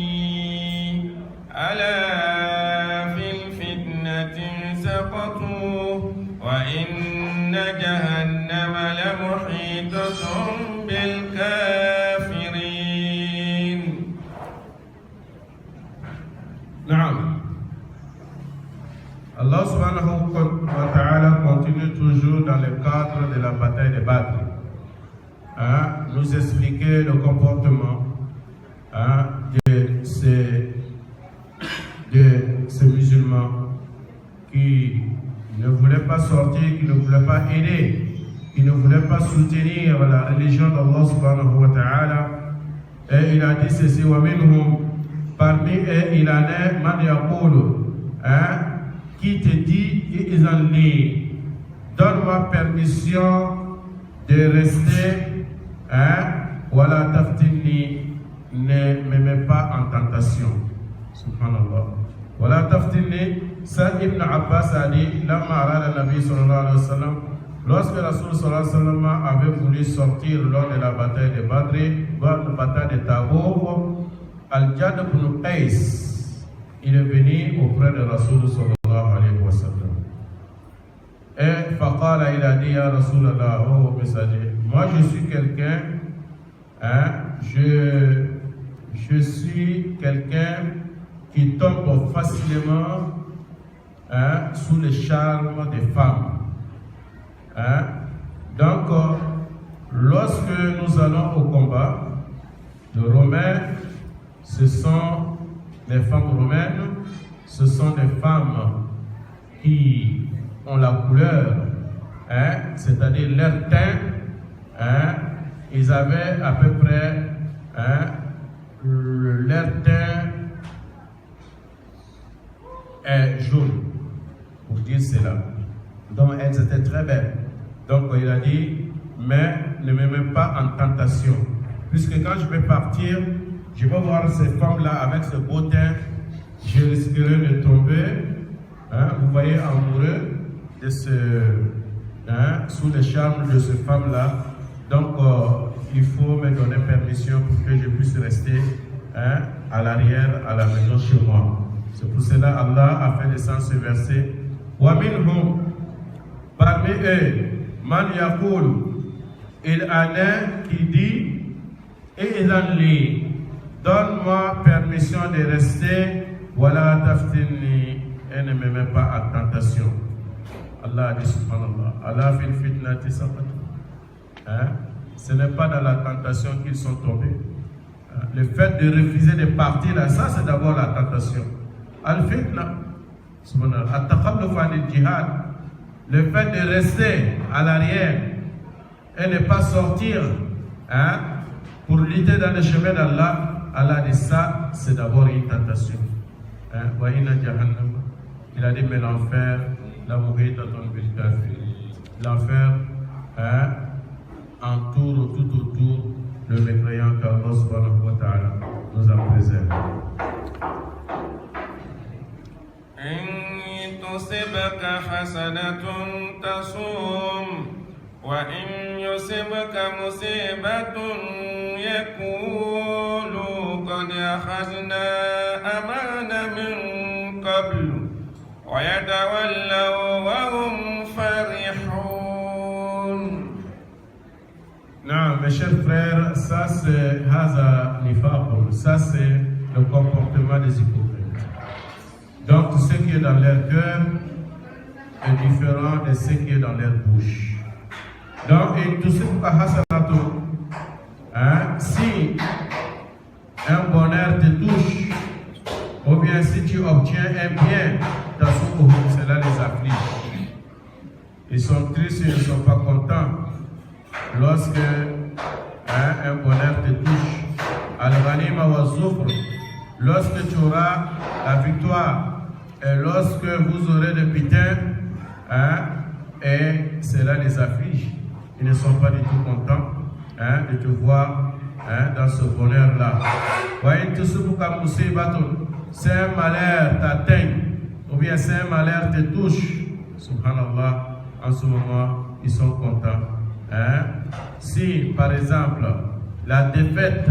ألا في الفتنة سقطوا وإن جهنم لمحيطة بالكافرين. نعم. Allah subhanahu wa ta'ala continue toujours dans le cadre de la bataille de Badr. Nous expliquer le comportement de ces musulmans qui ne voulaient pas sortir, qui ne voulaient pas aider, qui ne voulaient pas soutenir la religion d'Allah subhanahu wa ta'ala. Et il a dit ceci, parmi eux il en est man yaqulu, qui te dit, donne-moi permission de rester, voilà, taftinni, ne me mets pas en tentation. Subhanallah. Voilà, taftinni, ça Ibn Abbas a dit, lamma arada Nabi sallallahu alayhi wa sallam, lorsque Rasul sallallahu alayhi wa sallam avait voulu sortir lors de la bataille de Badr, lors de la bataille de Tabouk, Al-Jad ibn Qais, il est venu auprès de Rasul sallallahu alayhi wa sallam. Et faqala, il a dit, ya Rasulallah, oh messager, moi je suis quelqu'un, je suis quelqu'un qui tombe facilement sous le charme des femmes. Donc, lorsque nous allons au combat, Le romain, ce sont les femmes romaines, ce sont des femmes qui ont la couleur, c'est-à-dire leur teint, ils avaient à peu près leur teint est jaune, pour dire cela. Donc elles étaient très belles. Donc il a dit, mais ne me mets pas en tentation. Puisque quand je vais partir, je vais voir ces femmes-là avec ce beau teint, je risquerai de tomber, vous voyez, amoureux de sous les charmes de ces femmes-là. Donc il faut me donner permission pour que je puisse rester à l'arrière, à la maison chez moi. C'est pour cela Allah a fait descendre ce verset. Wa minhum, parmi eux, man yaqul, il en a qui dit, et il en lit, donne-moi permission de rester, voilà taftini, et ne me mets pas à tentation. Allah a dit subhanallah, Allah fil fitnati saqatu. Ce n'est pas dans la tentation qu'ils sont tombés. Le fait de refuser de partir là, ça c'est d'abord la tentation. Al-fitna, subhanallah, at-taqalluf anil jihad, le fait de rester à l'arrière et ne pas sortir pour lutter dans le chemin d'Allah, Allah dit ça, c'est d'abord une tentation. Wa inna jahannam, il a dit, mais l'enfer, la muhitatun bil kafir. L'enfer entoure tout autour le mécréant qu'Allah subhanahu wa ta'ala nous a préservé. إن تصبك حسنة تصوم وإن يصبك مصيبة يقولوا قد أخذنا أمرنا من قبل ويتولوا وهم فرحون. Non, mes chers frères, ça c'est Haza Nifaqul, ça c'est le comportement des hypocrites. Donc, ce qui est dans leur cœur est différent de ce qui est dans leur bouche. Donc, tout ce qui si un bonheur te touche, ou bien si tu obtiens un bien, cela les afflige. Ils sont tristes, ils ne sont pas contents. Lorsque un bonheur te touche, al-ghanima wa zufr, lorsque tu auras la victoire, et lorsque vous aurez le butin, et cela les afflige, ils ne sont pas du tout contents de te voir dans ce bonheur-là. Si un malheur t'atteint, ou bien si un malheur te touche, subhanallah, en ce moment, ils sont contents. Si, par exemple, la défaite,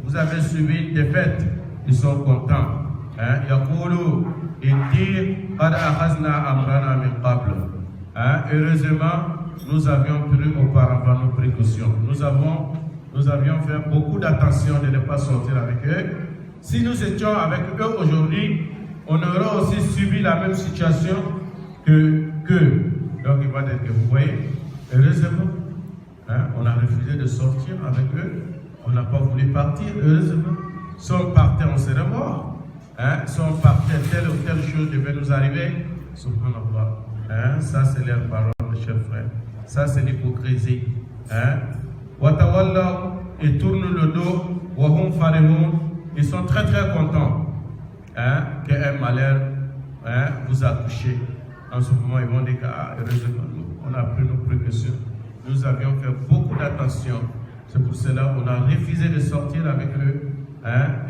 vous avez subi une défaite, ils sont contents. Ils disent, heureusement, nous avions pris auparavant nos précautions. Nous avions fait beaucoup d'attention de ne pas sortir avec eux. Si nous étions avec eux aujourd'hui, on aurait aussi subi la même situation que. Donc il va dire que vous voyez, heureusement, on a refusé de sortir avec eux. On n'a pas voulu partir, heureusement. Si on partait, on serait mort. Si on partait, telle ou telle chose devait nous arriver. Subhanallah. Ça, c'est leur parole, mes chers frères. Ça, c'est l'hypocrisie. Watawalla, ils tournent le dos. Wahum farihun, ils sont très très contents qu'un malheur vous a touché. En ce moment, ils vont dire que, heureusement, on a pris nos précautions. Nous avions fait beaucoup d'attention. C'est pour cela qu'on a refusé de sortir avec eux.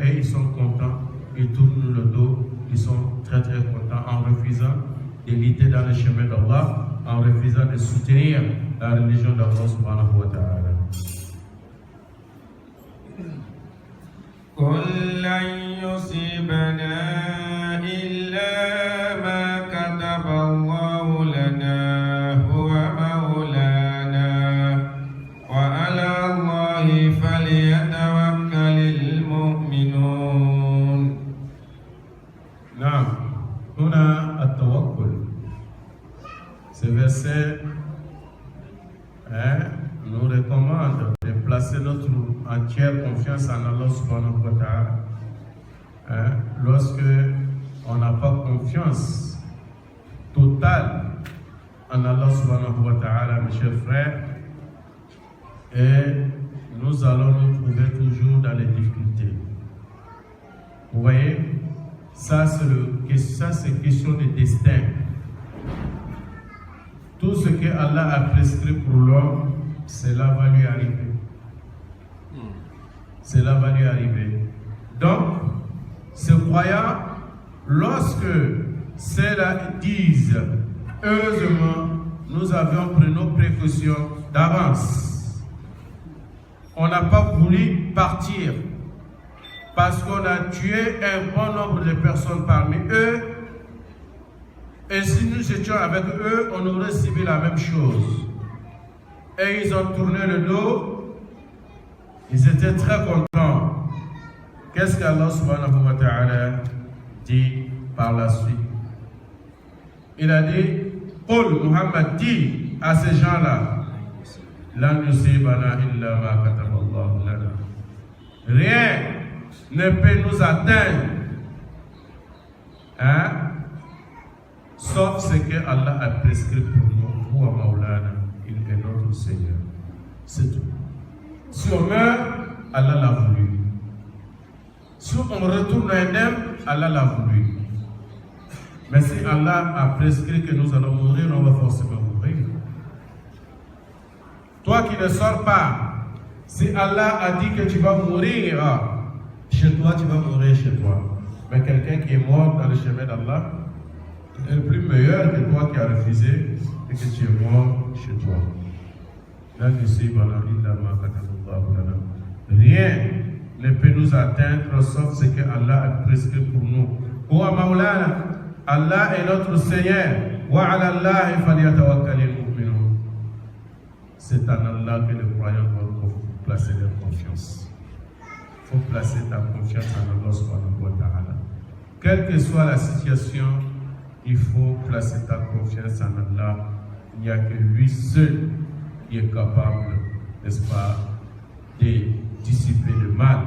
Et ils sont contents. Ils tournent le dos. Ils sont très très contents en refusant de lutter dans le chemin d'Allah, en refusant de soutenir la religion d'Allah subhanahu wa ta'ala. قل لن يصيبنا إلا ما كتب الله لنا هو مولانا وعلى الله فليتوكل المؤمنون. نعم، هنا التوكل. Ce verset nous recommande de placer notre entière confiance en Allah subhanahu wa ta'ala. Lorsque on n'a pas confiance totale en Allah subhanahu wa ta'ala, mes chers frères, et nous allons nous trouver toujours dans les difficultés. Vous voyez, ça c'est question de destin. Tout ce que Allah a prescrit pour l'homme, cela va lui arriver. Cela va lui arriver. Donc, ces croyants, lorsque cela disent, heureusement, nous avions pris nos précautions d'avance. On n'a pas voulu partir parce qu'on a tué un bon nombre de personnes parmi eux. Et si nous étions avec eux, on aurait subi la même chose. Et ils ont tourné le dos. Ils étaient très contents. Qu'est-ce qu'Allah subhanahu wa ta'ala dit par la suite? Il a dit, Paul, Muhammad dit à ces gens-là, Lan yusibana illa ma kataballahu lana. Rien ne peut nous atteindre, sauf ce que Allah a prescrit pour nous. Wa Maulana, il est notre Seigneur. C'est tout. Si on meurt, Allah l'a voulu. Si on retourne à Edem, Allah l'a voulu. Mais si Allah a prescrit que nous allons mourir, on va forcément mourir. Toi qui ne sors pas, si Allah a dit que tu vas mourir chez toi, tu vas mourir chez toi. Mais quelqu'un qui est mort dans le chemin d'Allah est le plus meilleur que toi qui as refusé et que tu es mort chez toi. Rien ne peut nous atteindre sauf ce que Allah a prescrit pour nous. Wa Maulana, Allah est notre Seigneur. Wa ala Allahi falyatawakkalil mu'minun. C'est en Allah que les croyants doivent placer leur confiance. Il faut placer ta confiance en Allah subhanahu wa ta'ala. Quelle que soit la situation, il faut placer ta confiance en Allah. Il n'y a que lui seul qui est capable, n'est-ce pas, de dissiper le mal.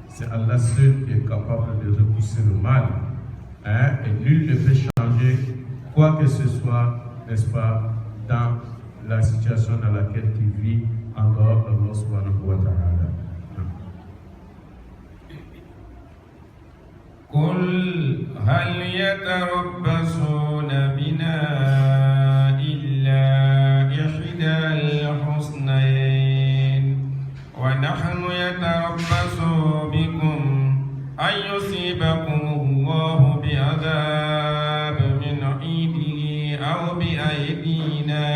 C'est Allah seul qui est capable de repousser le mal. Et nul ne peut changer quoi que ce soit, n'est-ce pas, dans la situation dans laquelle tu vis en dehors d'Allah subhanahu wa ta'ala. قل هل يتربصون بنا إلا إحدى الحسنيين ونحن يتربص بكم أن يصيبكم الله بعذاب من عنده أو بأيدينا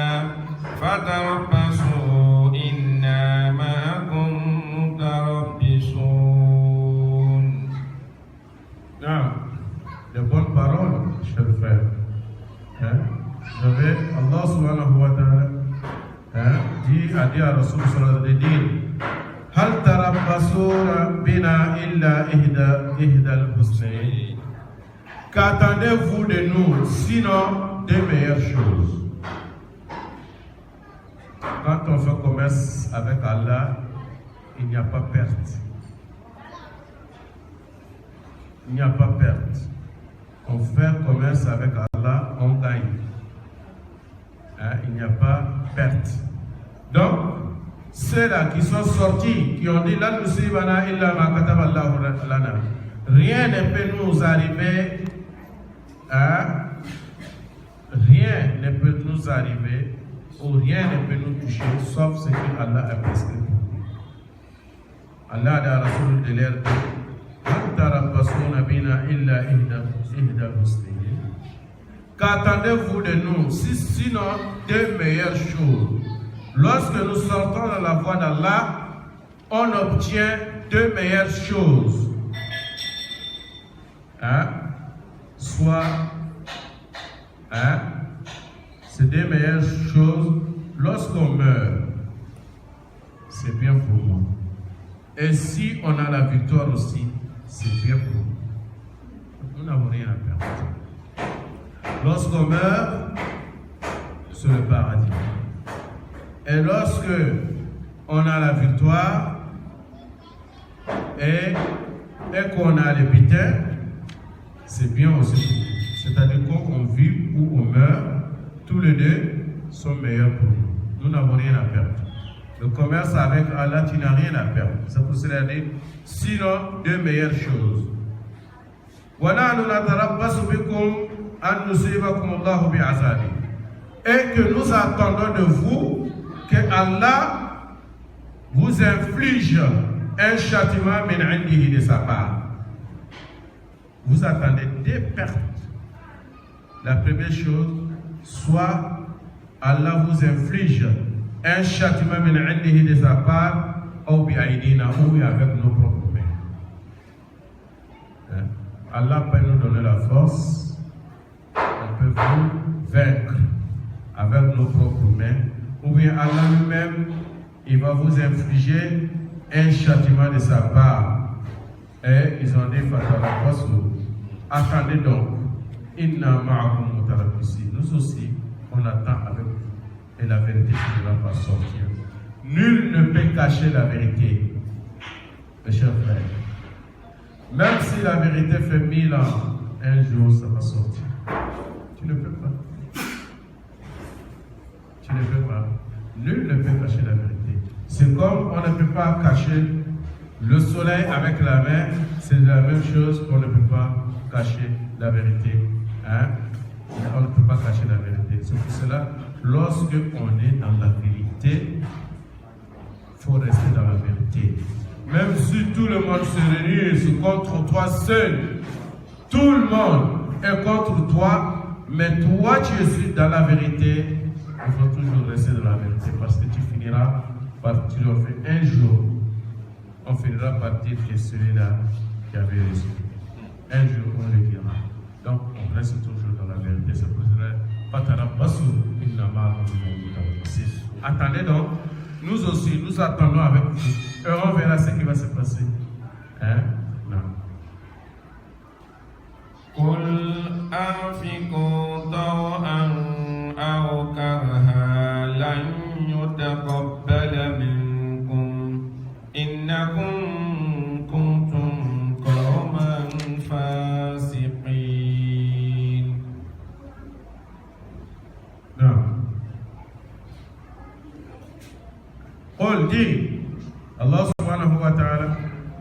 فتربصوا إنا معكم متربصون. De bonnes paroles, chers frères. Allah subhanahu wa ta'ala a dit à Rasul sallallahu alayhi wa sallam, Hal tarabbasuna bina illa ihda al-husnayn. Qu'attendez-vous de nous, sinon des meilleures choses? Quand on fait commerce avec Allah, il n'y a pas perte. Il n'y a pas perte. On fait commerce avec Allah, on gagne. Il n'y a pas perte. Donc, ceux-là qui sont sortis, qui ont dit La nusibana illa ma kataballahu lana. Rien ne peut nous arriver, rien ne peut nous arriver, ou rien ne peut nous toucher, sauf ce que Allah a prescrit. Allah a Rasul de l'air Qu'attendez-vous de nous, sinon de meilleures choses? Lorsque nous sortons dans la voie d'Allah, on obtient de meilleures choses. Soit, c'est des meilleures choses lorsqu'on meurt. C'est bien pour nous. Et si on a la victoire aussi, c'est bien pour nous. Nous n'avons rien à perdre. Lorsqu'on meurt, c'est le paradis. Et lorsque on a la victoire et qu'on a les butins, c'est bien aussi. C'est-à-dire qu'on vit ou on meurt, tous les deux sont meilleurs pour nous. Nous n'avons rien à perdre. Le commerce avec Allah, tu n'as rien à perdre. C'est pour cela que sinon, deux meilleures choses. Et que nous attendons de vous que Allah vous inflige un châtiment de sa part. Vous attendez deux pertes. La première chose, soit Allah vous inflige un châtiment de sa part, ou avec nos propres mains. Allah peut nous donner la force, on peut vous vaincre avec nos propres mains, ou bien Allah lui-même, il va vous infliger un châtiment de sa part. Et ils ont dit, attendez donc, nous aussi, on attend avec vous, et la vérité ne va pas sortir. Nul ne peut cacher la vérité, mes chers frères. Même si la vérité fait 1000 ans, un jour ça va sortir. Tu ne peux pas. Tu ne peux pas. Nul ne peut cacher la vérité. C'est comme on ne peut pas cacher le soleil avec la main, c'est la même chose qu'on ne peut pas cacher la vérité. Hein? On ne peut pas cacher la vérité. C'est pour cela, lorsque on est dans la vérité, il faut rester dans la vérité. Même si tout le monde se réunit contre toi seul, tout le monde est contre toi, mais toi tu es dans la vérité, il faut toujours rester dans la vérité parce que tu finiras par triompher. Un jour, on finira par dire que celui-là qui avait raison. Un jour, on le dira. Donc, on reste toujours dans la vérité. C'est pour cela, attendez donc, nous aussi, nous attendons avec vous. Et on verra ce qui va se passer. Hein? Non. قل أنفقوا طوعا أو كرها لن يتقبل منكم إنكم كنتم قوما فاسقين. Non. قل dis, Allah subhanahu wa ta'ala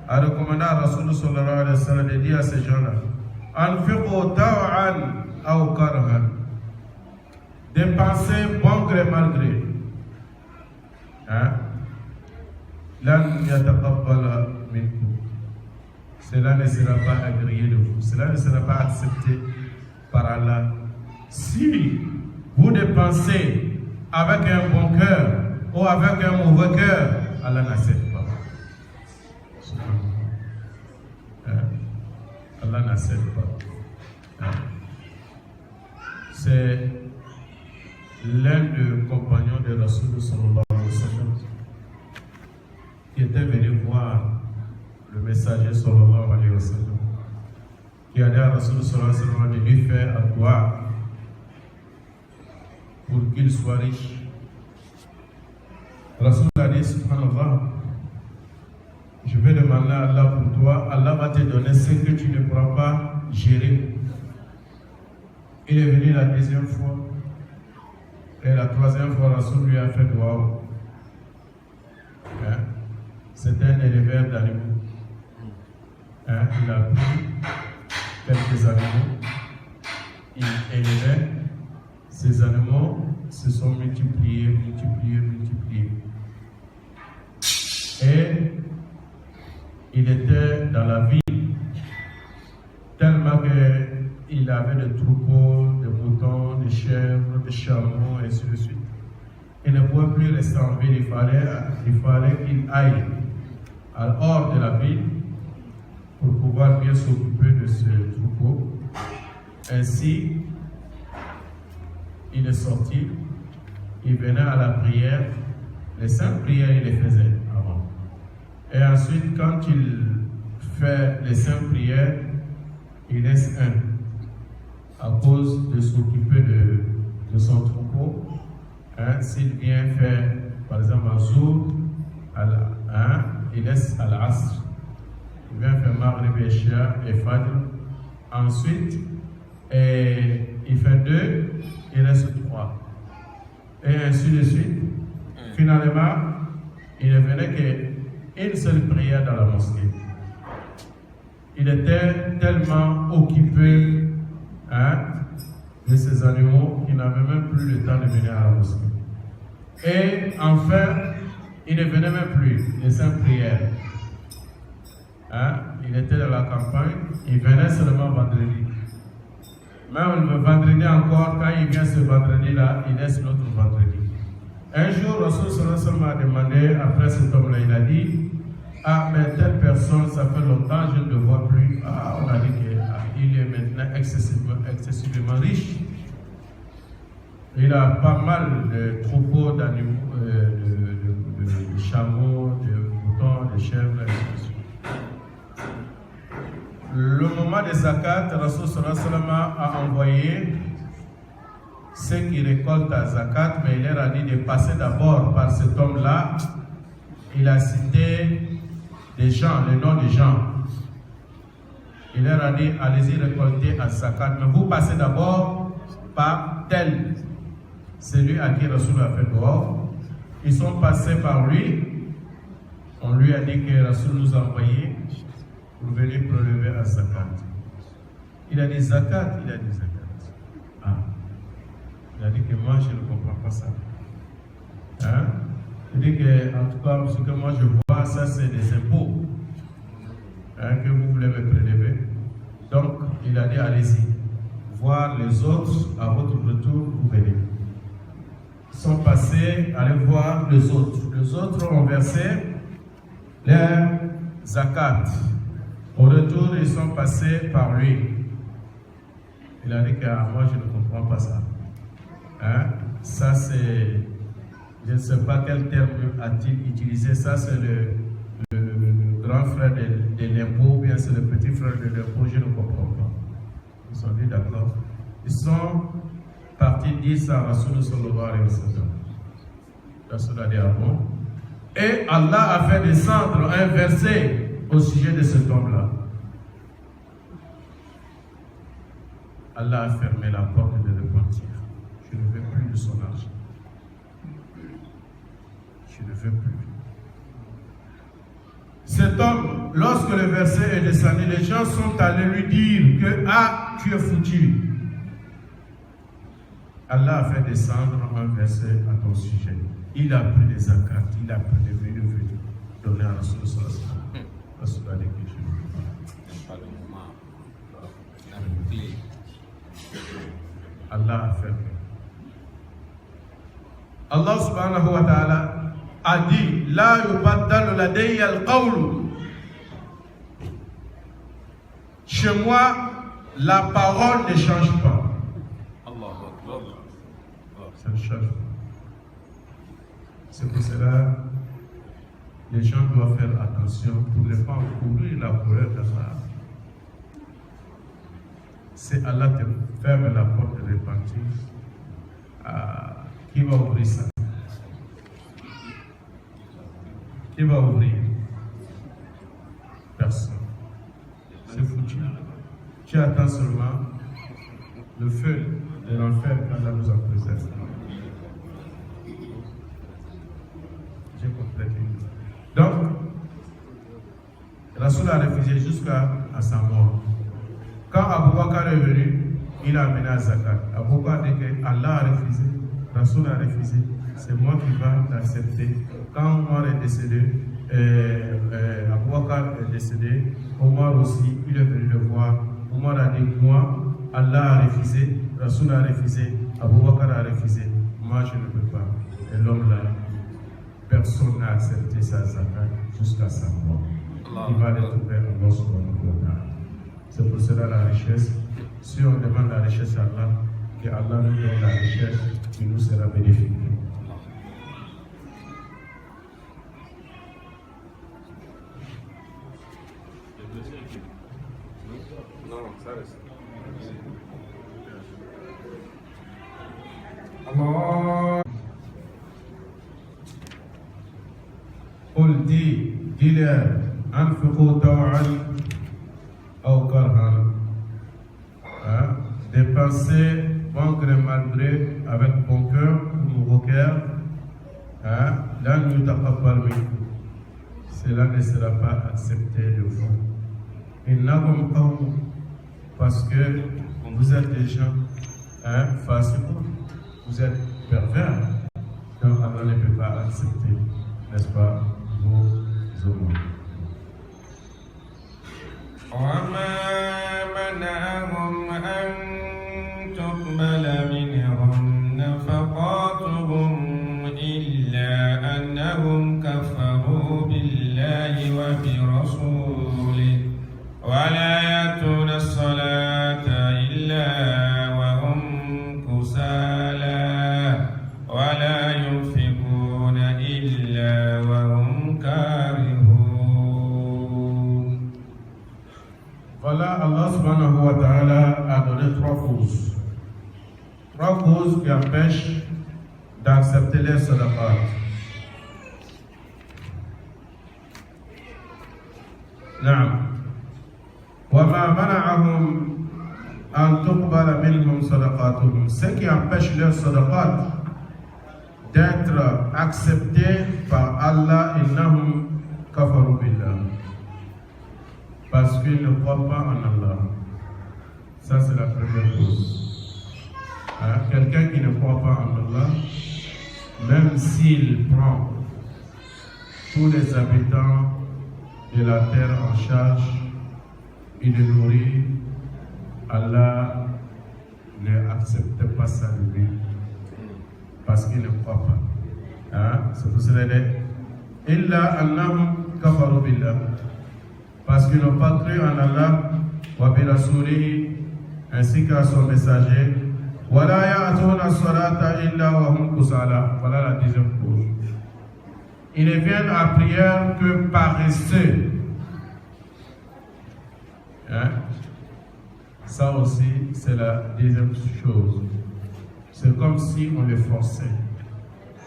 a recommandé à Rasul sallallahu alayhi wa sallam de dire à ces gens-là, Anfiqu taw'an aw karhan. Dépensez bon gré mal gré. Hein? Lan yataqabbala minkum. Cela ne sera pas agréé de vous. Cela ne sera pas accepté par Allah. Si vous dépensez avec un bon cœur ou avec un mauvais cœur, Allah n'accepte pas. Allah n'accepte pas. C'est l'un des compagnons de Rasul sallallahu alayhi wa sallam qui était venu voir le messager sallallahu alayhi wa sallam, qui a dit à Rasul sallallahu alayhi wa sallam de lui faire un doigt pour qu'il soit riche. Rasul a dit, subhanallah, je vais demander à Allah pour toi, Allah va te donner ce que tu ne pourras pas gérer. Il est venu la deuxième fois, et la troisième fois, Rasul lui a fait doigt. Hein? C'était un éleveur d'animaux. Hein? Il a pris quelques animaux, il élevait. Ces animaux se sont multipliés. Et il était dans la ville, tellement qu'il avait des troupeaux, de moutons, de chèvres, de chameaux, et ainsi de suite. Il ne pouvait plus rester en ville, il fallait qu'il aille hors de la ville pour pouvoir bien s'occuper de ce troupeau. Ainsi, il est sorti, il venait à la prière, les 5 prières il les faisait avant. Et ensuite, quand il fait les 5 prières, il laisse un, à cause de s'occuper de son troupeau. Hein, s'il vient faire, par exemple, un jour, il laisse Al-Asr, il vient faire Maghrib, Isha et Fajr. Ensuite, il fait 2, il reste 3. Et ainsi de suite. Finalement, il ne venait qu'une seule prière dans la mosquée. Il était tellement occupé de ses animaux qu'il n'avait même plus le temps de venir à la mosquée. Et enfin, il ne venait même plus les 5 prières. Il était dans la campagne, il venait seulement vendredi. Même le vendredi encore, quand il vient ce vendredi-là, il laisse l'autre vendredi. Un jour, Rasoul sallallahu a demandé, après cet homme-là, il a dit, mais telle personne, ça fait longtemps, je ne le vois plus. On a dit qu'il est maintenant excessivement riche. Il a pas mal de troupeaux d'animaux, de chameaux, de moutons, de chèvres, etc. Le moment des zakat, Rasoul sallallahu a envoyé ceux qui récoltent la zakat, mais il leur a dit de passer d'abord par cet homme-là. Il a cité des gens, le nom des gens. Il leur a dit, allez-y récolter la zakat, mais vous passez d'abord par tel, celui à qui Rasoul a fait dehors. Ils sont passés par lui. On lui a dit que Rasoul nous a envoyé pour venir prélever la zakat. Il a dit zakat, il a dit zakat. Il a dit que moi, je ne comprends pas ça. Il dit que, en tout cas, ce que moi je vois, ça c'est des impôts que vous voulez me prélever. Donc, il a dit, allez-y, voir les autres, à votre retour, vous venez. Ils sont passés, allez voir les autres. Les autres ont versé leur zakat. Au retour, ils sont passés par lui. Il a dit que moi, je ne comprends pas ça. Ça c'est, je ne sais pas quel terme a-t-il utilisé, ça c'est le grand frère de l'impôt, ou bien c'est le petit frère de l'impôt, je ne comprends pas. Ils sont dit d'accord. Ils sont partis dire ça à Rasoul sallallahu alayhi wa sallam. Rasoul a dit bon. Et Allah a fait descendre un verset au sujet de cet homme-là. Allah a fermé la porte de repentir. Je ne veux plus de son argent. Je ne veux plus. Cet homme, lorsque le verset est descendu, les gens sont allés lui dire que tu es foutu. Allah a fait descendre un verset à ton sujet. Il a pris les zakat, il a pris les venus donner à Rasoul sallallahu alayhi wa sallam. Rasoul a dit que je ne veux pas. Allah a fait. Allah subhanahu wa ta'ala a dit La yubaddalu ladayya al-qawlu. Chez moi, la parole ne change pas. Ça ne change pas. C'est pour cela les gens doivent faire attention pour ne pas encourir la colère d'Allah. C'est Allah te ferme la porte de repentir. Qui va ouvrir ça? Qui va ouvrir? Personne. C'est foutu. Tu attends seulement le feu de l'enfer qu'Allah nous a préservé. J'ai compris. Donc, Rasoul a refusé jusqu'à sa mort. Quand Abu Bakr est venu, il a amené à zakat. Abu Bakr dit que Allah a refusé, Rasoul a refusé. C'est moi qui vais l'accepter. Quand Omar est décédé, Abu Bakr est décédé, Omar aussi, il est venu le voir. Omar a dit moi, Allah a refusé, Rasoul a refusé, Abu Bakr a refusé. Moi, je ne peux pas. Et l'homme là, personne n'a accepté sa zakat jusqu'à sa mort. Il va le trouver en Allah subhanahu wa ta'ala. C'est pour cela la richesse. Si on demande la richesse à Allah, que Allah nous donne la richesse qui nous sera bénéfique. Non, ça reste. Allah. Qul dis-leur, anfiqu taw'an aw karhan. Dépensez bon gré mal gré, avec bon cœur ou mauvais cœur. Lan yutaqabbal minkum. Cela ne sera pas accepté de vous. Innakum qawm, parce que vous êtes des gens fasiqun, vous êtes pervers. Donc Allah ne peut pas accepter, n'est-ce pas, vos aumônes. وما منعهم أن تقبل منهم نفقاتهم إلا أنهم كفروا بالله وبرسوله ولا يأتون الصلاة إلا وهم كسالى ولا ينفقون إلا وهم كارهون. Voilà, Allah subhanahu wa ta'ala a donné trois causes. Trois causes qui empêchent d'accepter les sadaqat. نعم. وما منعهم أن تقبل منهم صدقاتهم. Ce qui empêche les sadaqat d'être acceptés par Allah, innahum kafaru billah. Parce qu'ils ne croient pas en Allah. Ça, c'est la première cause. Quelqu'un qui ne croit pas en Allah, même s'il prend tous les habitants de la terre en charge, il les nourrit, Allah ne accepte pas ça de lui. Parce qu'il ne croit pas. C'est pour cela que illa annahum kafaru billah. Parce qu'ils n'ont pas cru en Allah, wa bi rasulihi, ainsi qu'à son messager. Wala ya'tuna salata illa wa hum kusala. Voilà la deuxième cause. Ils ne viennent à prière que paresseux. Ça aussi, c'est la deuxième chose. C'est comme si on les forçait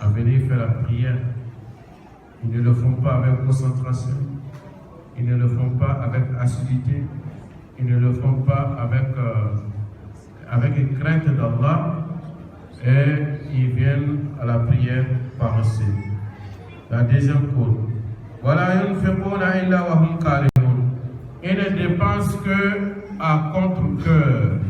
à venir faire la prière. Ils ne le font pas avec concentration. Ils ne le font pas avec assiduité. Ils ne le font pas avec une crainte d'Allah. Et ils viennent à la prière paresseux. La deuxième cause. Voilà, yunfiquna illa wa hum karihun. Ils ne dépensent que à contre-cœur.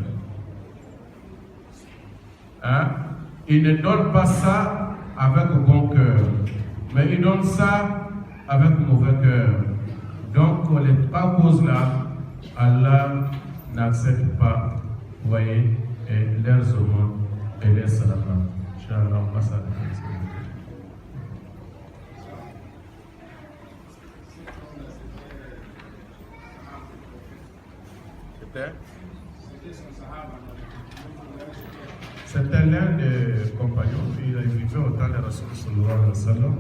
Ils ne donnent pas ça avec bon cœur, mais ils donnent ça avec mauvais cœur. Donc les trois causes-là, Allah n'accepte pas, vous voyez, leurs aumônes et leurs sadaqas. Inch'Allah, on va s'arrêter. C'était l'un des compagnons, il a vécu au temps de Rasul sallallahu alayhi wa sallam.